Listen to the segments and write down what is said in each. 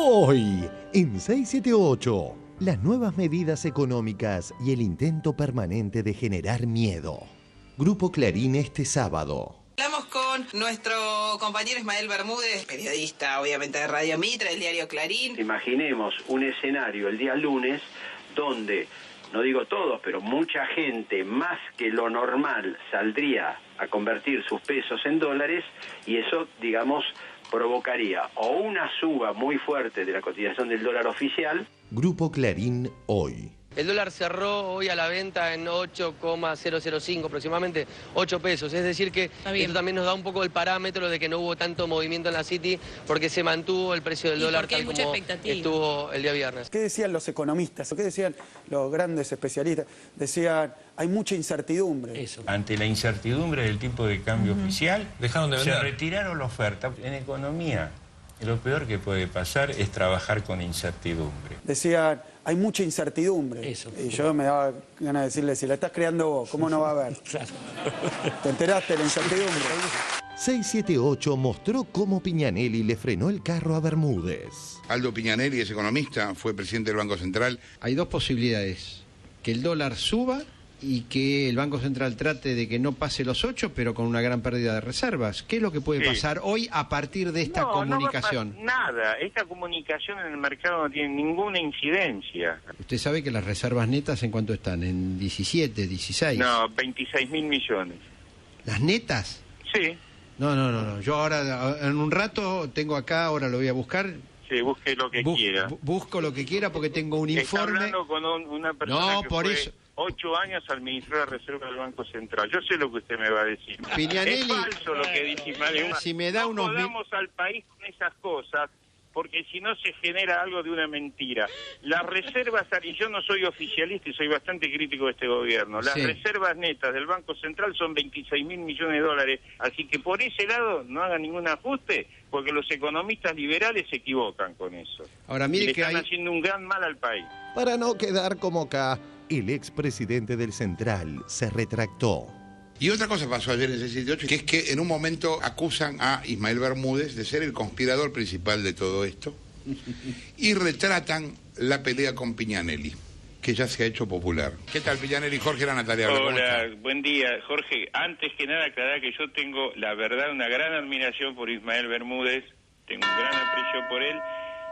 Hoy, en 678, las nuevas medidas económicas y el intento permanente de generar miedo. Grupo Clarín este sábado. Hablamos con nuestro compañero Ismael Bermúdez, periodista obviamente de Radio Mitra, del diario Clarín. Imaginemos un escenario el día lunes donde, no digo todos, pero mucha gente más que lo normal saldría a convertir sus pesos en dólares y eso, digamos, provocaría o una suba muy fuerte de la cotización del dólar oficial. Grupo Clarín hoy. El dólar cerró hoy a la venta en 8,005, aproximadamente 8 pesos. Es decir que esto también nos da un poco el parámetro de que no hubo tanto movimiento en la City porque se mantuvo el precio del dólar tal como estuvo el día viernes. ¿Qué decían los economistas? ¿Qué decían los grandes especialistas? Decían, hay mucha incertidumbre. Eso. Ante la incertidumbre del tipo de cambio oficial, dejaron de vender. Se retiraron la oferta. En economía, lo peor que puede pasar es trabajar con incertidumbre. Decían, hay mucha incertidumbre. Eso. Y yo me daba ganas de decirle, si la estás creando vos, ¿cómo no va a haber? Claro. ¿Te enteraste de la incertidumbre? 678 mostró cómo Piñanelli le frenó el carro a Bermúdez. Aldo Piñanelli es economista, fue presidente del Banco Central. Hay dos posibilidades, que el dólar suba y que el Banco Central trate de que no pase los 8, pero con una gran pérdida de reservas. ¿Qué es lo que puede pasar hoy a partir de esta comunicación? No va a nada, esta comunicación en el mercado no tiene ninguna incidencia. Usted sabe que las reservas netas, ¿en cuánto están? ¿En 17, 16? No, 26.000 millones. ¿Las netas? Sí. No. Yo ahora, en un rato, tengo acá, ahora lo voy a buscar. Sí, busque lo que quiera. Busco lo que quiera porque tengo un informe. Está hablando con una persona que por fue eso. 8 años administrador de reserva del Banco Central. Yo sé lo que usted me va a decir. Piñanelli, es falso lo que dice Ismael. Si me da no jodamos al país con esas cosas, porque si no se genera algo de una mentira. Las reservas, y yo no soy oficialista y soy bastante crítico de este gobierno, las reservas netas del Banco Central son 26.000 millones de dólares, así que por ese lado no hagan ningún ajuste, porque los economistas liberales se equivocan con eso. Ahora mire le que están haciendo un gran mal al país. Para no quedar como acá, el expresidente del Central se retractó. Y otra cosa pasó ayer en 678, que es que en un momento acusan a Ismael Bermúdez de ser el conspirador principal de todo esto y retratan la pelea con Piñanelli, que ya se ha hecho popular. ¿Qué tal, Piñanelli? Jorge, era Natalia. Hola, buen día. Jorge, antes que nada aclarar que yo tengo, la verdad, una gran admiración por Ismael Bermúdez, tengo un gran aprecio por él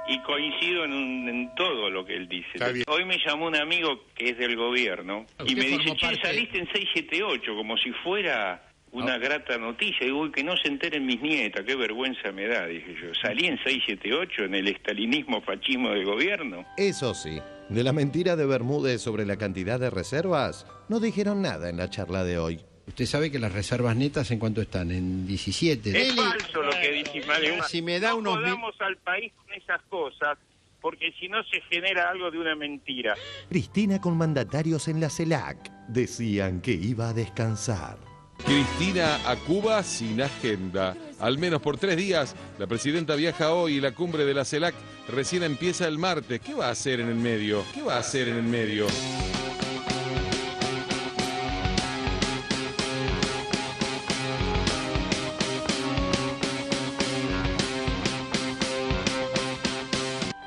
y coincido en todo lo que él dice. Hoy me llamó un amigo que es del gobierno y me dice, che, saliste en 678, como si fuera una grata noticia. Digo, uy, que no se enteren mis nietas, qué vergüenza me da, dije yo. Salí en 678 en el estalinismo fascismo del gobierno. Eso sí, de la mentira de Bermúdez sobre la cantidad de reservas, no dijeron nada en la charla de hoy. Usted sabe que las reservas netas, ¿en cuánto están? En 17. Es falso lo que dice Ismael. Si me da no jodamos al país con esas cosas, porque si no se genera algo de una mentira. Cristina con mandatarios en la CELAC decían que iba a descansar. Cristina a Cuba sin agenda. Al menos por 3 días, la presidenta viaja hoy y la cumbre de la CELAC recién empieza el martes. ¿Qué va a hacer en el medio?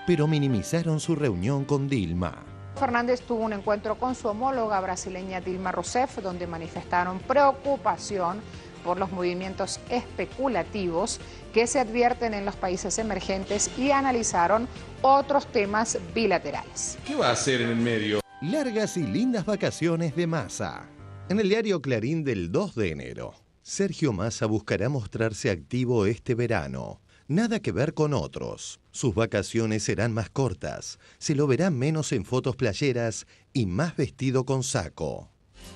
Pero minimizaron su reunión con Dilma. Fernández tuvo un encuentro con su homóloga brasileña Dilma Rousseff, donde manifestaron preocupación por los movimientos especulativos que se advierten en los países emergentes y analizaron otros temas bilaterales. ¿Qué va a hacer en el medio? Largas y lindas vacaciones de Massa. En el diario Clarín del 2 de enero, Sergio Massa buscará mostrarse activo este verano. Nada que ver con otros. Sus vacaciones serán más cortas, se lo verá menos en fotos playeras y más vestido con saco.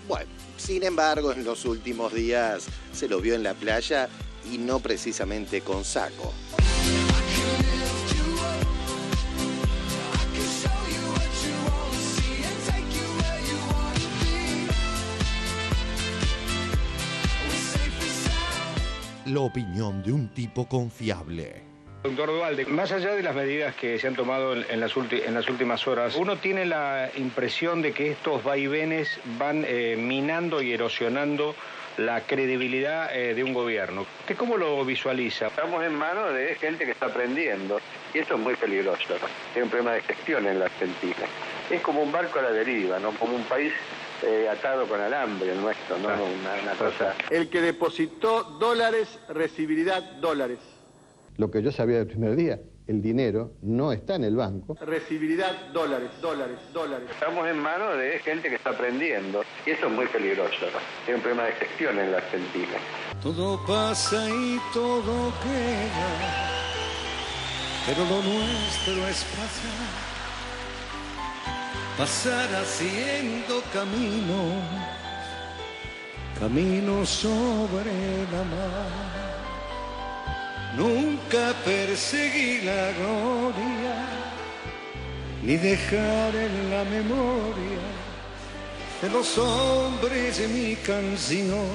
Bueno, sin embargo, en los últimos días se lo vio en la playa y no precisamente con saco. La opinión de un tipo confiable. Doctor Duhalde, más allá de las medidas que se han tomado en las últimas horas, uno tiene la impresión de que estos vaivenes van minando y erosionando la credibilidad de un gobierno. ¿Usted cómo lo visualiza? Estamos en manos de gente que está aprendiendo y eso es muy peligroso. Hay un problema de gestión en la Argentina. Es como un barco a la deriva, ¿no? Como un país atado con alambre el nuestro, ¿no? Una cosa. El que depositó dólares recibirá dólares. Lo que yo sabía del primer día, el dinero no está en el banco. Recibirá dólares. Estamos en manos de gente que está aprendiendo y eso es muy peligroso. Hay un problema de gestión en la Argentina. Todo pasa y todo queda, pero lo nuestro es pasar haciendo camino sobre la mar. Nunca perseguí la gloria, ni dejar en la memoria de los hombres de mi canción.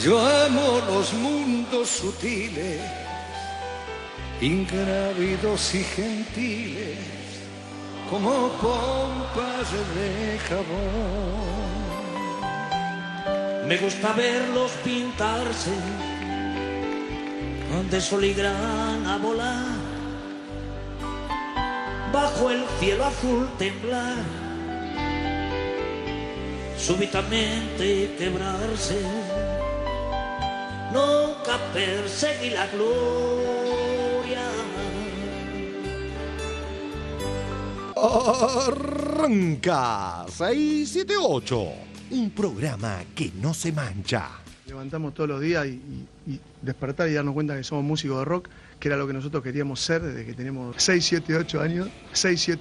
Yo amo los mundos sutiles, ingrávidos y gentiles, como pompas de jabón. Me gusta verlos pintarse, de sol y grana volar, bajo el cielo azul temblar, súbitamente quebrarse. Nunca perseguí la gloria. Arranca 678. Un programa que no se mancha. Levantamos todos los días y despertar y darnos cuenta que somos músicos de rock, que era lo que nosotros queríamos ser desde que tenemos 6, 7, 8 años. Hace algún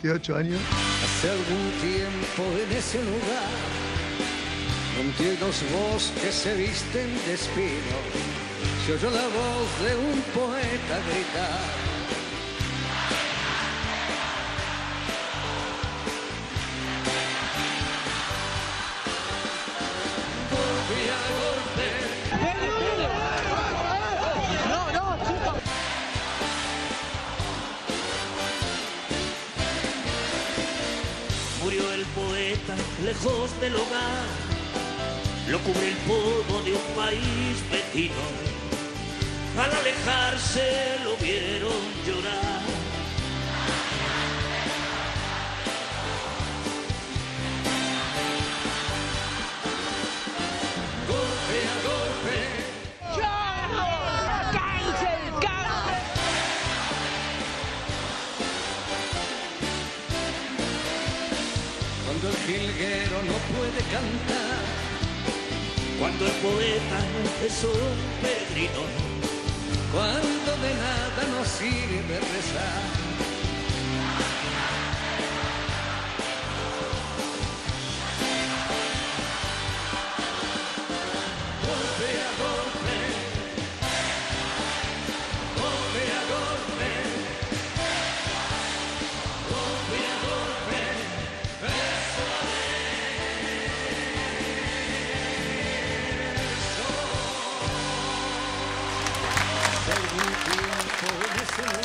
tiempo en ese lugar, entre los bosques se visten de espino, se oyó la voz de un poeta gritar. Murió el poeta lejos del hogar, lo cubre el polvo de un país vecino. Al alejarse lo vieron llorar. Golpe a golpe, cuando el jilguero no puede cantar, cuando el poeta es un peregrino, cuando de nada nos sirve rezar. Golpe a golpe, golpe a golpe, golpe a golpe, beso a beso. Algún tiempo en ese lugar,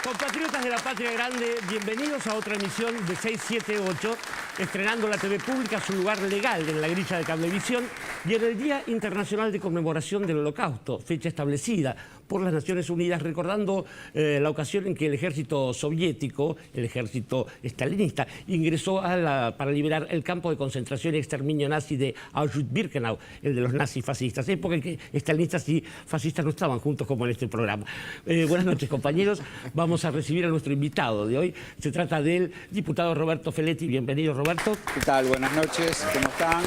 Compatriotas de la Patria Grande, bienvenidos a otra emisión de 678, estrenando la TV pública su lugar legal en la grilla de Cablevisión y en el Día Internacional de Conmemoración del Holocausto, fecha establecida por las Naciones Unidas, recordando la ocasión en que el ejército soviético, el ejército stalinista, ingresó para liberar el campo de concentración y exterminio nazi de Auschwitz-Birkenau, el de los nazis fascistas, época en que stalinistas y fascistas no estaban juntos como en este programa. Buenas noches, compañeros. Vamos a recibir a nuestro invitado de hoy. Se trata del diputado Roberto Feletti. Bienvenido, Roberto. ¿Qué tal? Buenas noches. ¿Cómo están?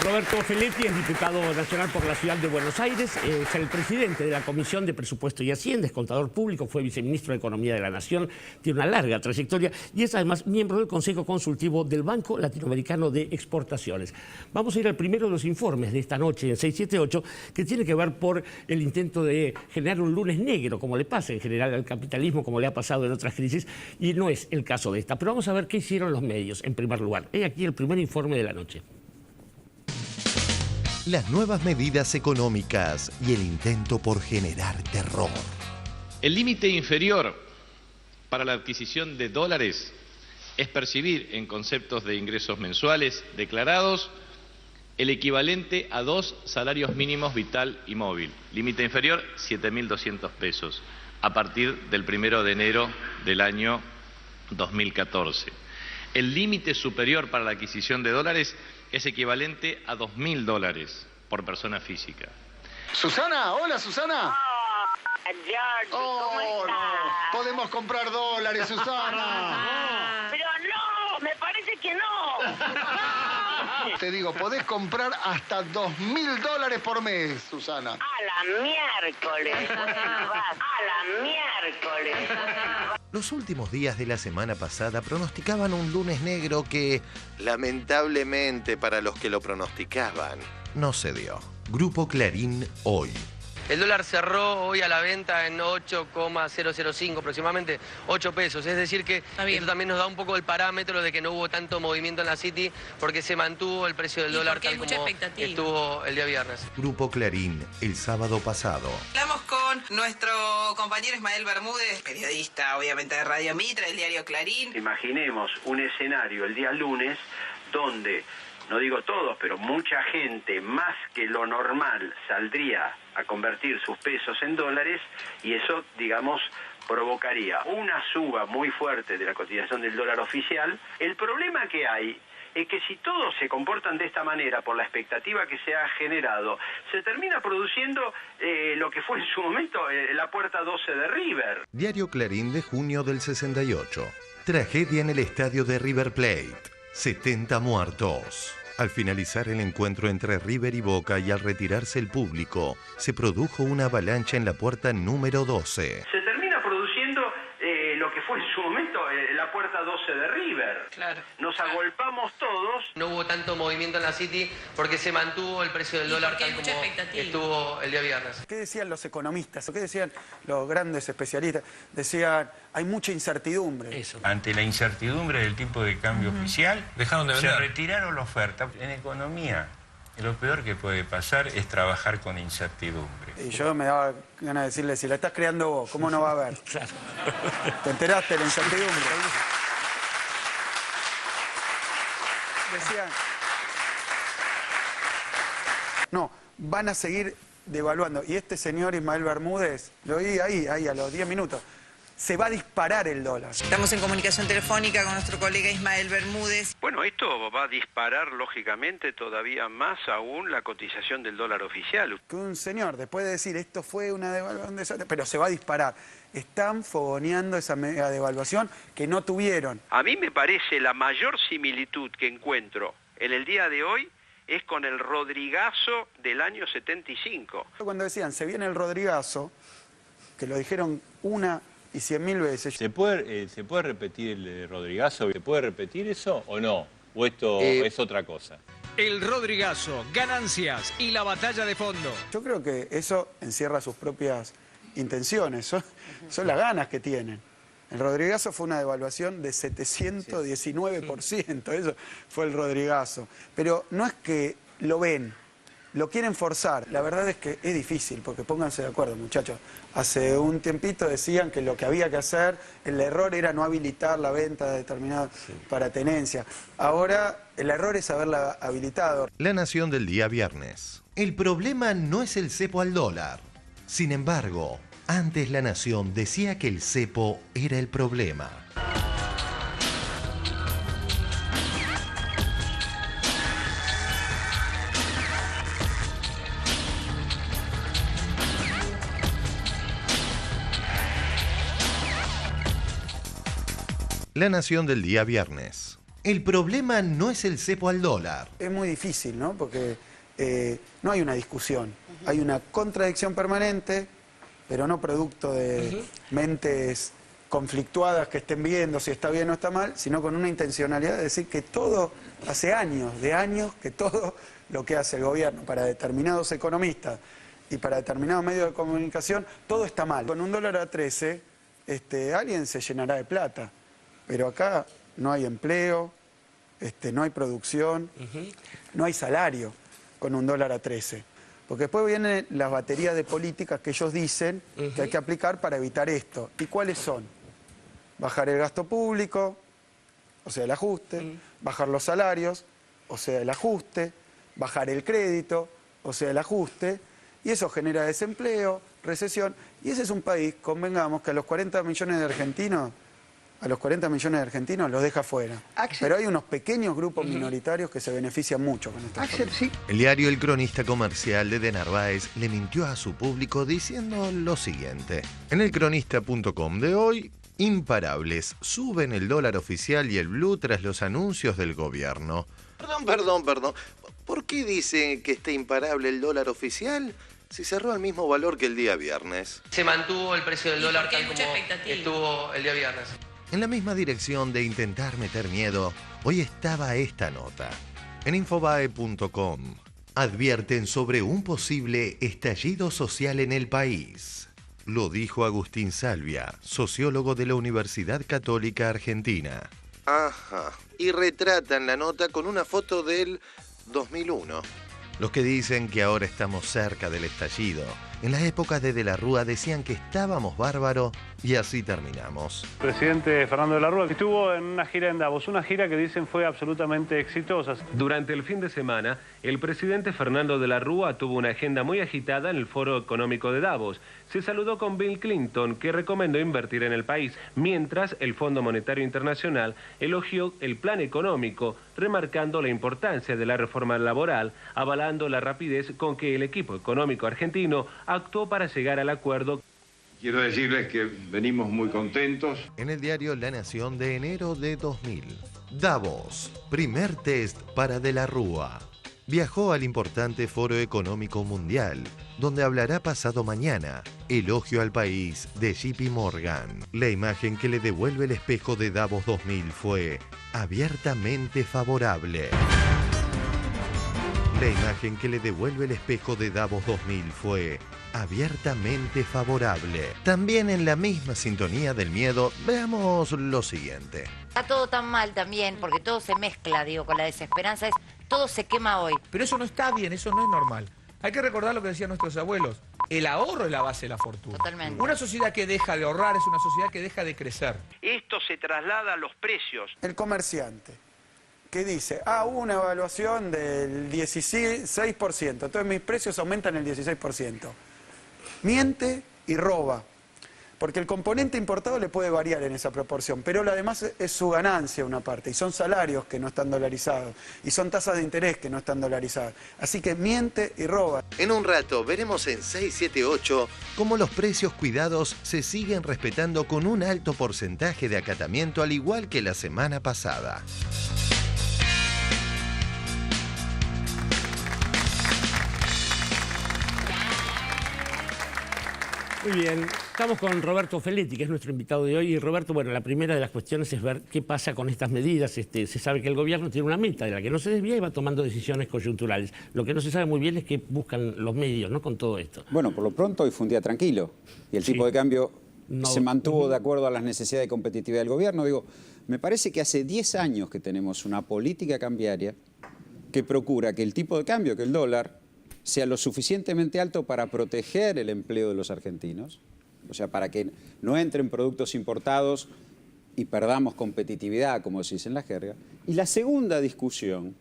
Roberto Feletti es diputado nacional por la ciudad de Buenos Aires, es el presidente de la Comisión de Presupuesto y Hacienda, es contador público, fue viceministro de Economía de la Nación, tiene una larga trayectoria y es además miembro del Consejo Consultivo del Banco Latinoamericano de Exportaciones. Vamos a ir al primero de los informes de esta noche en 678, que tiene que ver por el intento de generar un lunes negro, como le pasa en general al capitalismo, como le ha pasado en otras crisis, y no es el caso de esta. Pero vamos a ver qué hicieron los medios, en primer lugar. He aquí el primer informe de la noche. las nuevas medidas económicas y el intento por generar terror. El límite inferior para la adquisición de dólares es percibir en conceptos de ingresos mensuales declarados el equivalente a 2 salarios mínimos vital y móvil. Límite inferior, 7.200 pesos, a partir del 1 de enero del año 2014. El límite superior para la adquisición de dólares es equivalente a 2.000 dólares por persona física. Susana, hola Susana. George, ¿cómo estás? No. Podemos comprar dólares, Susana. Pero no, me parece que no. Te digo, podés comprar hasta 2.000 dólares por mes, Susana. A la miércoles. A la miércoles. Los últimos días de la semana pasada pronosticaban un lunes negro que, lamentablemente para los que lo pronosticaban, no se dio. Grupo Clarín hoy. El dólar cerró hoy a la venta en 8,005, aproximadamente 8 pesos. Es decir que esto también nos da un poco el parámetro de que no hubo tanto movimiento en la City porque se mantuvo el precio del dólar tal como estuvo el día viernes. Grupo Clarín, el sábado pasado. Hablamos con nuestro compañero Ismael Bermúdez, periodista obviamente de Radio Mitra, del diario Clarín. Imaginemos un escenario el día lunes donde, no digo todos, pero mucha gente más que lo normal saldría a convertir sus pesos en dólares y eso, digamos, provocaría una suba muy fuerte de la cotización del dólar oficial. El problema que hay es que si todos se comportan de esta manera por la expectativa que se ha generado, se termina produciendo lo que fue en su momento la puerta 12 de River. Diario Clarín de junio del 68. Tragedia en el estadio de River Plate. 70 muertos. Al finalizar el encuentro entre River y Boca y al retirarse el público, se produjo una avalancha en la puerta número 12. Se termina produciendo lo que fue en su momento la puerta 12 de River. Claro. Nos agolpamos todos. No hubo tanto movimiento en la City porque se mantuvo el precio del dólar tal como estuvo el día viernes. ¿Qué decían los economistas? ¿Qué decían los grandes especialistas? Decían, hay mucha incertidumbre. Eso. Ante la incertidumbre del tipo de cambio oficial, dejaron de vender. Se retiraron la oferta. En economía, lo peor que puede pasar es trabajar con incertidumbre. Y yo me daba ganas de decirle, si la estás creando vos, ¿cómo no va a haber? Claro. ¿Te enteraste de la incertidumbre? Decían, no, van a seguir devaluando. Y este señor Ismael Bermúdez, lo oí ahí a los 10 minutos, se va a disparar el dólar. Estamos en comunicación telefónica con nuestro colega Ismael Bermúdez. Bueno, esto va a disparar lógicamente todavía más aún la cotización del dólar oficial. Que un señor, después de decir esto fue una devaluación, pero se va a disparar. Están fogoneando esa mega devaluación que no tuvieron. A mí me parece la mayor similitud que encuentro en el día de hoy es con el Rodrigazo del año 75. Cuando decían, se viene el Rodrigazo, que lo dijeron una y 100.000 veces. ¿Se puede repetir el Rodrigazo? ¿Se puede repetir eso o no? ¿O esto es otra cosa? El Rodrigazo, ganancias y la batalla de fondo. Yo creo que eso encierra sus propias intenciones, son las ganas que tienen. El Rodrigazo fue una devaluación de 719%, eso fue el Rodrigazo. Pero no es que lo ven, lo quieren forzar. La verdad es que es difícil, porque pónganse de acuerdo, muchachos. Hace un tiempito decían que lo que había que hacer, el error era no habilitar la venta de determinada para tenencia. Ahora el error es haberla habilitado. La Nación del día viernes. El problema no es el cepo al dólar. Sin embargo, antes La Nación decía que el cepo era el problema. La Nación del día viernes. El problema no es el cepo al dólar. Es muy difícil, ¿no? Porque no hay una discusión. Hay una contradicción permanente, pero no producto de mentes conflictuadas que estén viendo si está bien o está mal, sino con una intencionalidad de decir que todo, hace años, que todo lo que hace el gobierno para determinados economistas y para determinados medios de comunicación, todo está mal. Con un dólar a 13, alguien se llenará de plata. Pero acá no hay empleo, no hay producción, no hay salario. con un dólar a 13. Porque después vienen las baterías de políticas que ellos dicen que hay que aplicar para evitar esto. ¿Y cuáles son? Bajar el gasto público, o sea, el ajuste, bajar los salarios, o sea, el ajuste, bajar el crédito, o sea, el ajuste, y eso genera desempleo, recesión, y ese es un país, convengamos, que a los 40 millones de argentinos, los deja fuera. Pero hay unos pequeños grupos minoritarios que se benefician mucho con esta política. El diario El Cronista Comercial de Narváez le mintió a su público diciendo lo siguiente. En elcronista.com de hoy, imparables, suben el dólar oficial y el blue tras los anuncios del gobierno. Perdón. ¿Por qué dice que está imparable el dólar oficial si cerró al mismo valor que el día viernes? Se mantuvo el precio del dólar tal como estuvo el día viernes. En la misma dirección de intentar meter miedo, hoy estaba esta nota. En infobae.com advierten sobre un posible estallido social en el país. Lo dijo Agustín Salvia, sociólogo de la Universidad Católica Argentina. Ajá. Y retratan la nota con una foto del 2001. Los que dicen que ahora estamos cerca del estallido, en la época de la Rúa decían que estábamos bárbaros y así terminamos. El presidente Fernando de la Rúa estuvo en una gira en Davos, una gira que dicen fue absolutamente exitosa. Durante el fin de semana, el presidente Fernando de la Rúa tuvo una agenda muy agitada en el Foro Económico de Davos. Se saludó con Bill Clinton, que recomendó invertir en el país, mientras el Fondo Monetario Internacional elogió el plan económico, remarcando la importancia de la reforma laboral, avalando la rapidez con que el equipo económico argentino actuó para llegar al acuerdo. Quiero decirles que venimos muy contentos. En el diario La Nación de enero de 2000. Davos, primer test para De la Rúa. Viajó al importante Foro Económico Mundial, donde hablará pasado mañana. Elogio al país de JP Morgan. La imagen que le devuelve el espejo de Davos 2000 fue abiertamente favorable. La imagen que le devuelve el espejo de Davos 2000 fue abiertamente favorable. También en la misma sintonía del miedo, veamos lo siguiente. Está todo tan mal también, porque todo se mezcla, digo, con la desesperanza. Todo se quema hoy. Pero eso no está bien, eso no es normal. Hay que recordar lo que decían nuestros abuelos. El ahorro es la base de la fortuna. Totalmente. Una sociedad que deja de ahorrar es una sociedad que deja de crecer. Esto se traslada a los precios. El comerciante, que dice, hubo una evaluación del 16%, entonces mis precios aumentan el 16%. Miente y roba, porque el componente importado le puede variar en esa proporción, pero lo además es su ganancia una parte, y son salarios que no están dolarizados, y son tasas de interés que no están dolarizadas. Así que miente y roba. En un rato veremos en 678 cómo los precios cuidados se siguen respetando con un alto porcentaje de acatamiento, al igual que la semana pasada. Muy bien, estamos con Roberto Feletti, que es nuestro invitado de hoy. Y Roberto, bueno, la primera de las cuestiones es ver qué pasa con estas medidas. Se sabe que el gobierno tiene una meta de la que no se desvía y va tomando decisiones coyunturales. Lo que no se sabe muy bien es qué buscan los medios, ¿no?, con todo esto. Bueno, por lo pronto hoy fue un día tranquilo y el tipo de cambio se mantuvo de acuerdo a las necesidades de competitividad del gobierno. Digo, me parece que hace 10 años que tenemos una política cambiaria que procura que el tipo de cambio, que el dólar, sea lo suficientemente alto para proteger el empleo de los argentinos, o sea, para que no entren productos importados y perdamos competitividad, como se dice en la jerga. Y la segunda discusión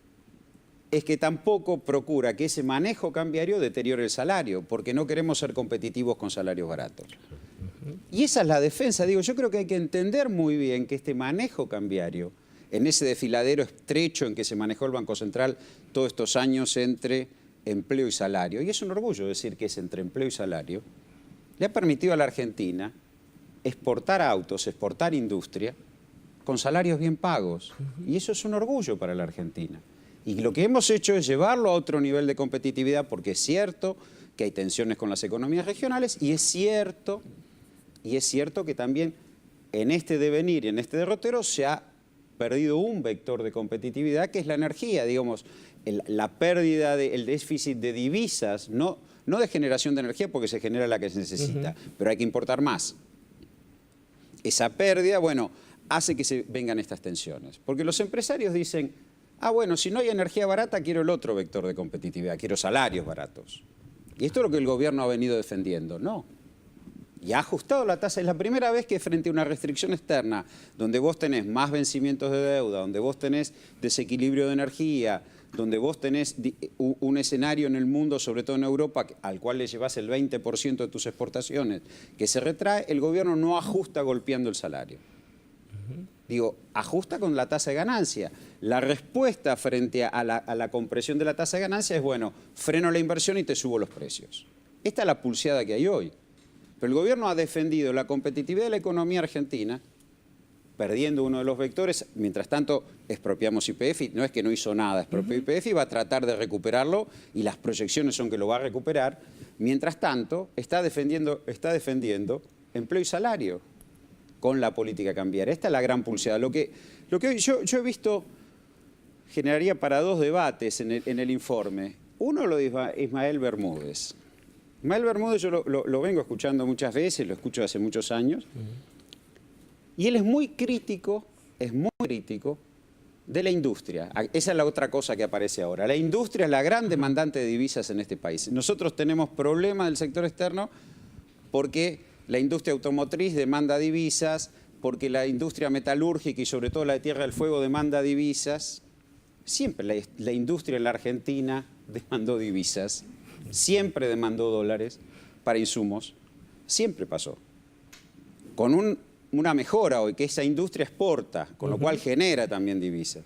es que tampoco procura que ese manejo cambiario deteriore el salario, porque no queremos ser competitivos con salarios baratos. Y esa es la defensa. Digo, yo creo que hay que entender muy bien que este manejo cambiario, en ese desfiladero estrecho en que se manejó el Banco Central todos estos años entre empleo y salario, y es un orgullo decir que es entre empleo y salario, le ha permitido a la Argentina exportar autos, exportar industria, con salarios bien pagos. Y eso es un orgullo para la Argentina. Y lo que hemos hecho es llevarlo a otro nivel de competitividad, porque es cierto que hay tensiones con las economías regionales, y es cierto que también en este devenir y en este derrotero se ha perdido un vector de competitividad, que es la energía, digamos, la pérdida del déficit de divisas, no de generación de energía, porque se genera la que se necesita, pero hay que importar más. Esa pérdida, bueno, hace que se vengan estas tensiones, porque los empresarios dicen, Ah, bueno, si no hay energía barata, quiero el otro vector de competitividad, quiero salarios baratos. Y esto es lo que el gobierno ha venido defendiendo, ¿no? Y ha ajustado la tasa. Es la primera vez que frente a una restricción externa, donde vos tenés más vencimientos de deuda, donde vos tenés desequilibrio de energía, donde vos tenés un escenario en el mundo, sobre todo en Europa, al cual le llevas el 20% de tus exportaciones, que se retrae, el gobierno no ajusta golpeando el salario. Digo, ajusta con la tasa de ganancia. La respuesta frente a la compresión de la tasa de ganancia es, bueno, freno la inversión y te subo los precios. Esta es la pulseada que hay hoy. Pero el gobierno ha defendido la competitividad de la economía argentina, perdiendo uno de los vectores. Mientras tanto, expropiamos YPF, no es que no hizo nada, expropió YPF y va a tratar de recuperarlo, y las proyecciones son que lo va a recuperar. Mientras tanto, está defendiendo empleo y salario con la política cambiaria. Esta es la gran pulseada. Lo que hoy yo he visto generaría para dos debates en el informe. Uno lo de Ismael Bermúdez. Ismael Bermúdez yo lo vengo escuchando muchas veces, lo escucho hace muchos años, y él es muy crítico de la industria. Esa es la otra cosa que aparece ahora. La industria es la gran demandante de divisas en este país. Nosotros tenemos problemas del sector externo porque la industria automotriz demanda divisas, porque la industria metalúrgica y sobre todo la de Tierra del Fuego demanda divisas. Siempre la industria en la Argentina demandó divisas, siempre demandó dólares para insumos, siempre pasó. Con una mejora hoy, que esa industria exporta, con lo cual genera también divisas.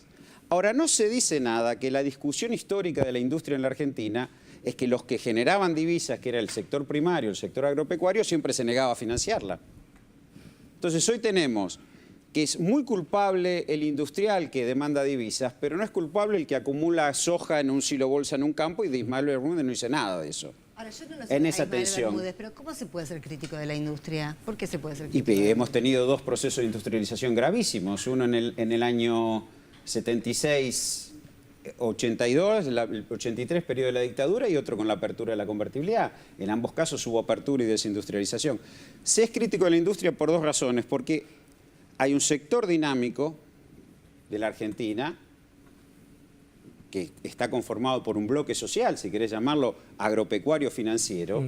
Ahora, no se dice nada que la discusión histórica de la industria en la Argentina es que los que generaban divisas, que era el sector primario, el sector agropecuario, siempre se negaba a financiarla. Entonces hoy tenemos que es muy culpable el industrial que demanda divisas, pero no es culpable el que acumula soja en un silo bolsa en un campo, y de Ismael Bermúdez no dice nada de eso. Ahora, yo no lo sé, en esa tensión. Pero ¿cómo se puede ser crítico de la industria? ¿Por qué se puede ser crítico? Y hemos tenido dos procesos de industrialización gravísimos, uno en el año 76, 82, el 83, periodo de la dictadura, y otro con la apertura de la convertibilidad. En ambos casos hubo apertura y desindustrialización. Se es crítico de la industria por dos razones, porque hay un sector dinámico de la Argentina que está conformado por un bloque social, si querés llamarlo agropecuario financiero,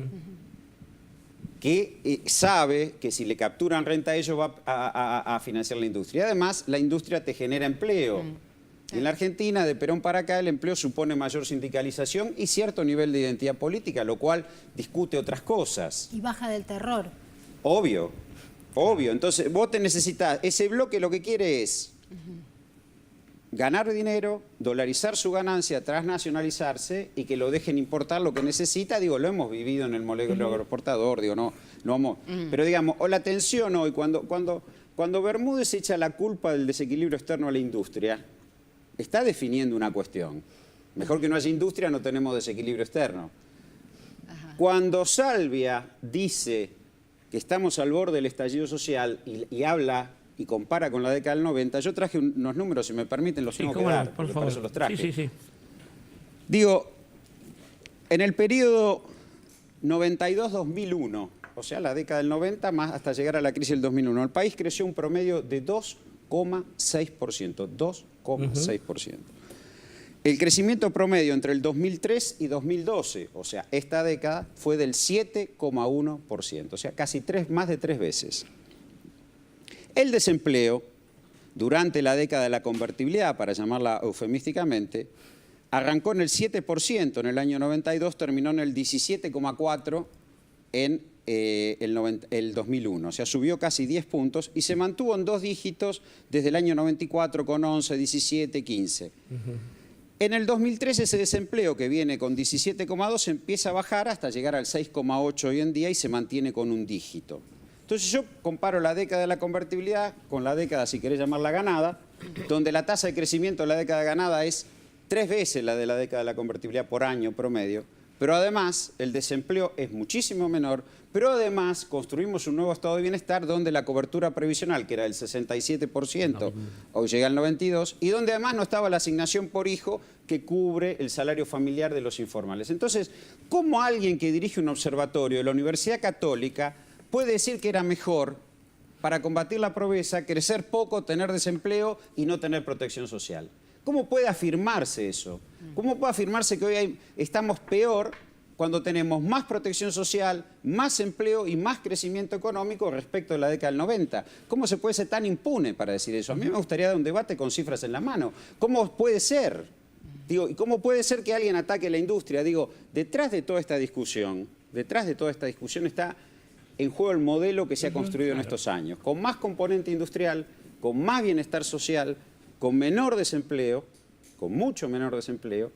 que sabe que si le capturan renta a ellos va a financiar la industria. Y además, la industria te genera empleo. En la Argentina, de Perón para acá, el empleo supone mayor sindicalización y cierto nivel de identidad política, lo cual discute otras cosas. Y baja del terror. Obvio, obvio. Entonces, vos te necesitas, ese bloque lo que quiere es ganar dinero, dolarizar su ganancia, transnacionalizarse y que lo dejen importar lo que necesita. Digo, lo hemos vivido en el modelo agroexportador, digo, no vamos. Pero digamos, o la tensión hoy, cuando Bermúdez echa la culpa del desequilibrio externo a la industria, está definiendo una cuestión. Mejor que no haya industria, no tenemos desequilibrio externo. Cuando Salvia dice que estamos al borde del estallido social y habla y compara con la década del 90, yo traje unos números, si me permiten, los tengo que dar, por favor. Por eso los traje. Sí. Digo, en el periodo 92-2001, o sea, la década del 90 más hasta llegar a la crisis del 2001, el país creció un promedio de 2,6%, 2,6%. El crecimiento promedio entre el 2003 y 2012, o sea, esta década, fue del 7,1%, o sea, casi más de 3 veces. El desempleo, durante la década de la convertibilidad, para llamarla eufemísticamente, arrancó en el 7% en el año 92, terminó en el 17,4% en el 2001. O sea, subió casi 10 puntos y se mantuvo en 2 dígitos desde el año 94 con 11, 17, 15. En el 2013 ese desempleo que viene con 17,2 empieza a bajar hasta llegar al 6,8 hoy en día y se mantiene con un dígito. Entonces yo comparo la década de la convertibilidad con la década, si querés llamarla ganada, donde la tasa de crecimiento de la década ganada es 3 veces la de la década de la convertibilidad por año promedio, pero además el desempleo es muchísimo menor, pero además construimos un nuevo estado de bienestar donde la cobertura previsional, que era del 67%, hoy llega al 92%, y donde además no estaba la asignación por hijo que cubre el salario familiar de los informales. Entonces, ¿cómo alguien que dirige un observatorio de la Universidad Católica puede decir que era mejor para combatir la pobreza crecer poco, tener desempleo y no tener protección social? ¿Cómo puede afirmarse eso? ¿Cómo puede afirmarse que hoy estamos peor cuando tenemos más protección social, más empleo y más crecimiento económico respecto a la década del 90? ¿Cómo se puede ser tan impune para decir eso? A mí me gustaría dar un debate con cifras en la mano. ¿Cómo puede ser? Digo, ¿y cómo puede ser que alguien ataque la industria? Digo, detrás de toda esta discusión está en juego el modelo que se ha construido en estos años, con más componente industrial, con más bienestar social, con menor desempleo, con mucho menor desempleo,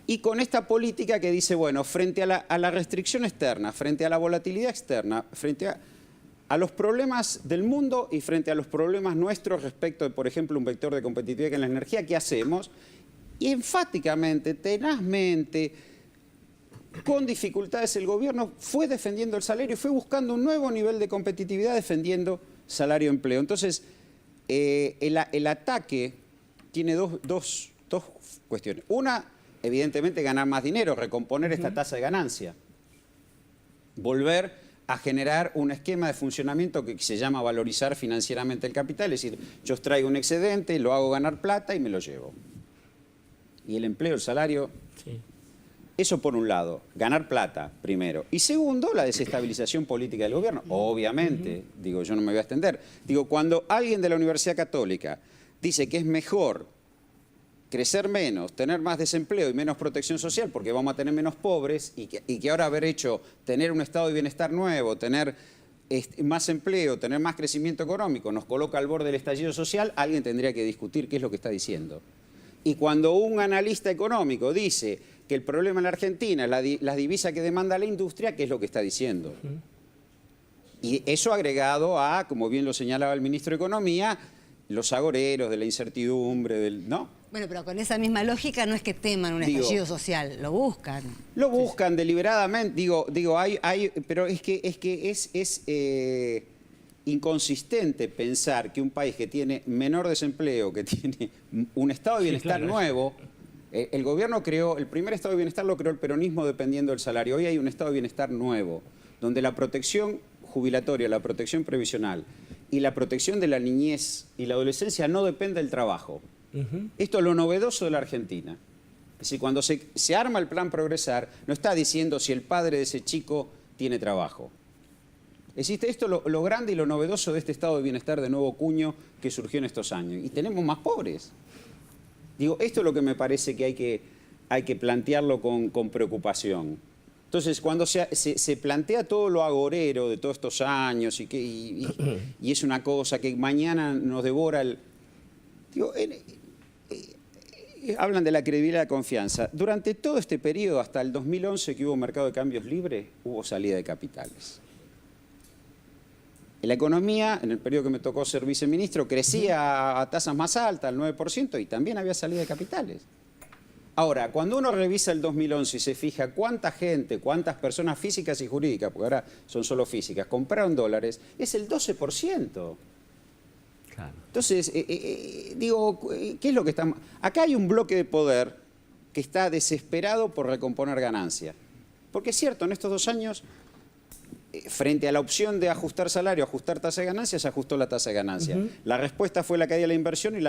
y con esta política que dice, bueno, frente a la restricción externa, frente a la volatilidad externa, frente a los problemas del mundo y frente a los problemas nuestros respecto de, por ejemplo, un vector de competitividad que es la energía, ¿qué hacemos? Y enfáticamente, tenazmente, con dificultades, el gobierno fue defendiendo el salario y fue buscando un nuevo nivel de competitividad defendiendo salario y empleo. Entonces, el ataque tiene dos cuestiones. Una, evidentemente, ganar más dinero, recomponer esta tasa de ganancia. Volver a generar un esquema de funcionamiento que se llama valorizar financieramente el capital. Es decir, yo traigo un excedente, lo hago ganar plata y me lo llevo. Y el empleo, el salario... Sí. Eso por un lado, ganar plata, primero. Y segundo, la desestabilización política del gobierno. Obviamente, digo, yo no me voy a extender. Digo, cuando alguien de la Universidad Católica dice que es mejor crecer menos, tener más desempleo y menos protección social porque vamos a tener menos pobres y que ahora tener un estado de bienestar nuevo, tener más empleo, tener más crecimiento económico, nos coloca al borde del estallido social, alguien tendría que discutir qué es lo que está diciendo. Y cuando un analista económico dice que el problema en la Argentina es la divisa que demanda la industria, ¿qué es lo que está diciendo? Y eso agregado a, como bien lo señalaba el ministro de Economía, los agoreros de la incertidumbre, ¿no? Bueno, pero con esa misma lógica no es que teman un estallido social, lo buscan. Lo buscan deliberadamente, pero es que es inconsistente pensar que un país que tiene menor desempleo, que tiene un estado de bienestar nuevo, el gobierno creó, el primer estado de bienestar lo creó el peronismo dependiendo del salario. Hoy hay un estado de bienestar nuevo, donde la protección jubilatoria, la protección previsional y la protección de la niñez y la adolescencia no depende del trabajo. Esto es lo novedoso de la Argentina. Es decir, cuando se arma el plan Progresar, no está diciendo si el padre de ese chico tiene trabajo. Existe esto lo grande y lo novedoso de este estado de bienestar de nuevo cuño que surgió en estos años. Y tenemos más pobres. Digo, esto es lo que me parece que hay que plantearlo con preocupación. Entonces, cuando se plantea todo lo agorero de todos estos años y es una cosa que mañana nos devora el... Digo, hablan de la credibilidad y la confianza. Durante todo este periodo, hasta el 2011 que hubo mercado de cambios libre, hubo salida de capitales. La economía, en el periodo que me tocó ser viceministro, crecía a tasas más altas, al 9%, y también había salida de capitales. Ahora, cuando uno revisa el 2011 y se fija cuánta gente, cuántas personas físicas y jurídicas, porque ahora son solo físicas, compraron dólares, es el 12%. Claro. Entonces, digo, ¿qué es lo que estamos...? Acá hay un bloque de poder que está desesperado por recomponer ganancias. Porque es cierto, en estos 2 años... frente a la opción de ajustar salario, ajustar tasa de ganancia, se ajustó la tasa de ganancia. La respuesta fue la caída de la inversión y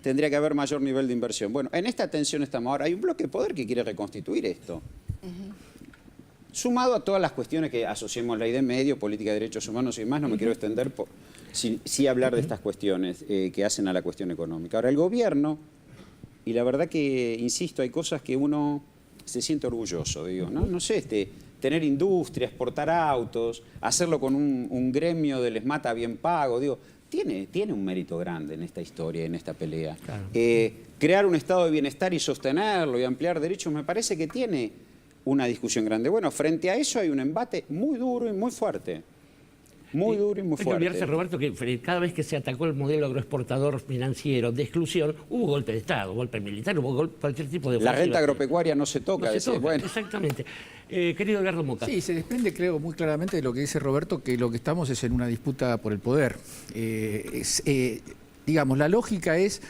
tendría que haber mayor nivel de inversión. Bueno, en esta tensión estamos ahora. Hay un bloque de poder que quiere reconstituir esto. Sumado a todas las cuestiones que asociemos ley de medio, política de derechos humanos y demás, no me quiero extender sí hablar de estas cuestiones que hacen a la cuestión económica. Ahora, el gobierno, y la verdad que, insisto, hay cosas que uno se siente orgulloso, digo, ¿no? No sé, tener industria, exportar autos, hacerlo con un gremio de lesmata bien pago, digo, tiene un mérito grande en esta historia, en esta pelea. Claro. Crear un estado de bienestar y sostenerlo y ampliar derechos me parece que tiene una discusión grande. Bueno, frente a eso hay un embate muy duro y muy fuerte. Muy duro y muy fuerte. Hay que olvidarse, Roberto, que cada vez que se atacó el modelo agroexportador financiero de exclusión, hubo golpe de Estado, golpe militar, hubo cualquier tipo de... La renta agropecuaria no se toca. No se toca, bueno. Exactamente. Querido Edgardo Moca. Sí, se desprende, creo, muy claramente de lo que dice Roberto, que lo que estamos es en una disputa por el poder. Digamos, la lógica es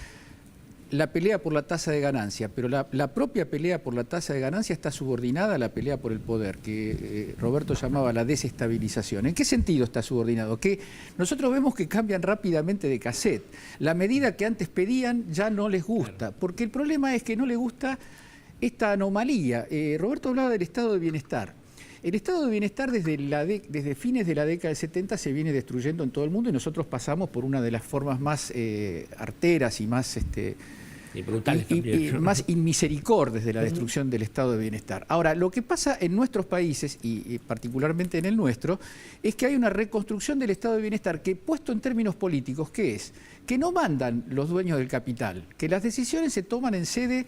la pelea por la tasa de ganancia, pero la propia pelea por la tasa de ganancia está subordinada a la pelea por el poder, que Roberto llamaba la desestabilización. ¿En qué sentido está subordinado? Que nosotros vemos que cambian rápidamente de cassette. La medida que antes pedían ya no les gusta, porque el problema es que no les gusta esta anomalía. Roberto hablaba del estado de bienestar. El estado de bienestar desde fines de la década del 70 se viene destruyendo en todo el mundo y nosotros pasamos por una de las formas más arteras y más y brutales también, ¿no? Más inmisericordias de la destrucción del estado de bienestar. Ahora, lo que pasa en nuestros países, y particularmente en el nuestro, es que hay una reconstrucción del estado de bienestar que, puesto en términos políticos, ¿qué es? Que no mandan los dueños del capital, que las decisiones se toman en sede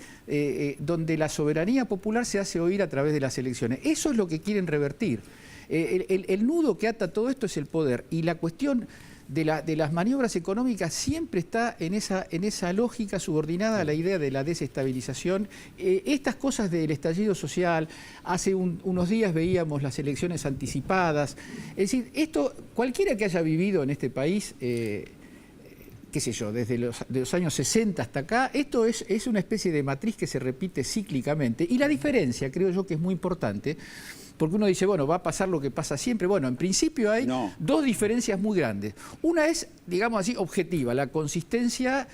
donde la soberanía popular se hace oír a través de las elecciones. Eso es lo que quieren revertir. El nudo que ata todo esto es el poder, y la cuestión de las maniobras económicas siempre está en esa lógica subordinada a la idea de la desestabilización. Estas cosas del estallido social, hace unos días veíamos las elecciones anticipadas. Es decir, esto, cualquiera que haya vivido en este país, qué sé yo, desde los años 60 hasta acá, esto es una especie de matriz que se repite cíclicamente. Y la diferencia, creo yo que es muy importante, porque uno dice, bueno, va a pasar lo que pasa siempre. Bueno, en principio hay dos diferencias muy grandes. Una es, digamos así, objetiva, la consistencia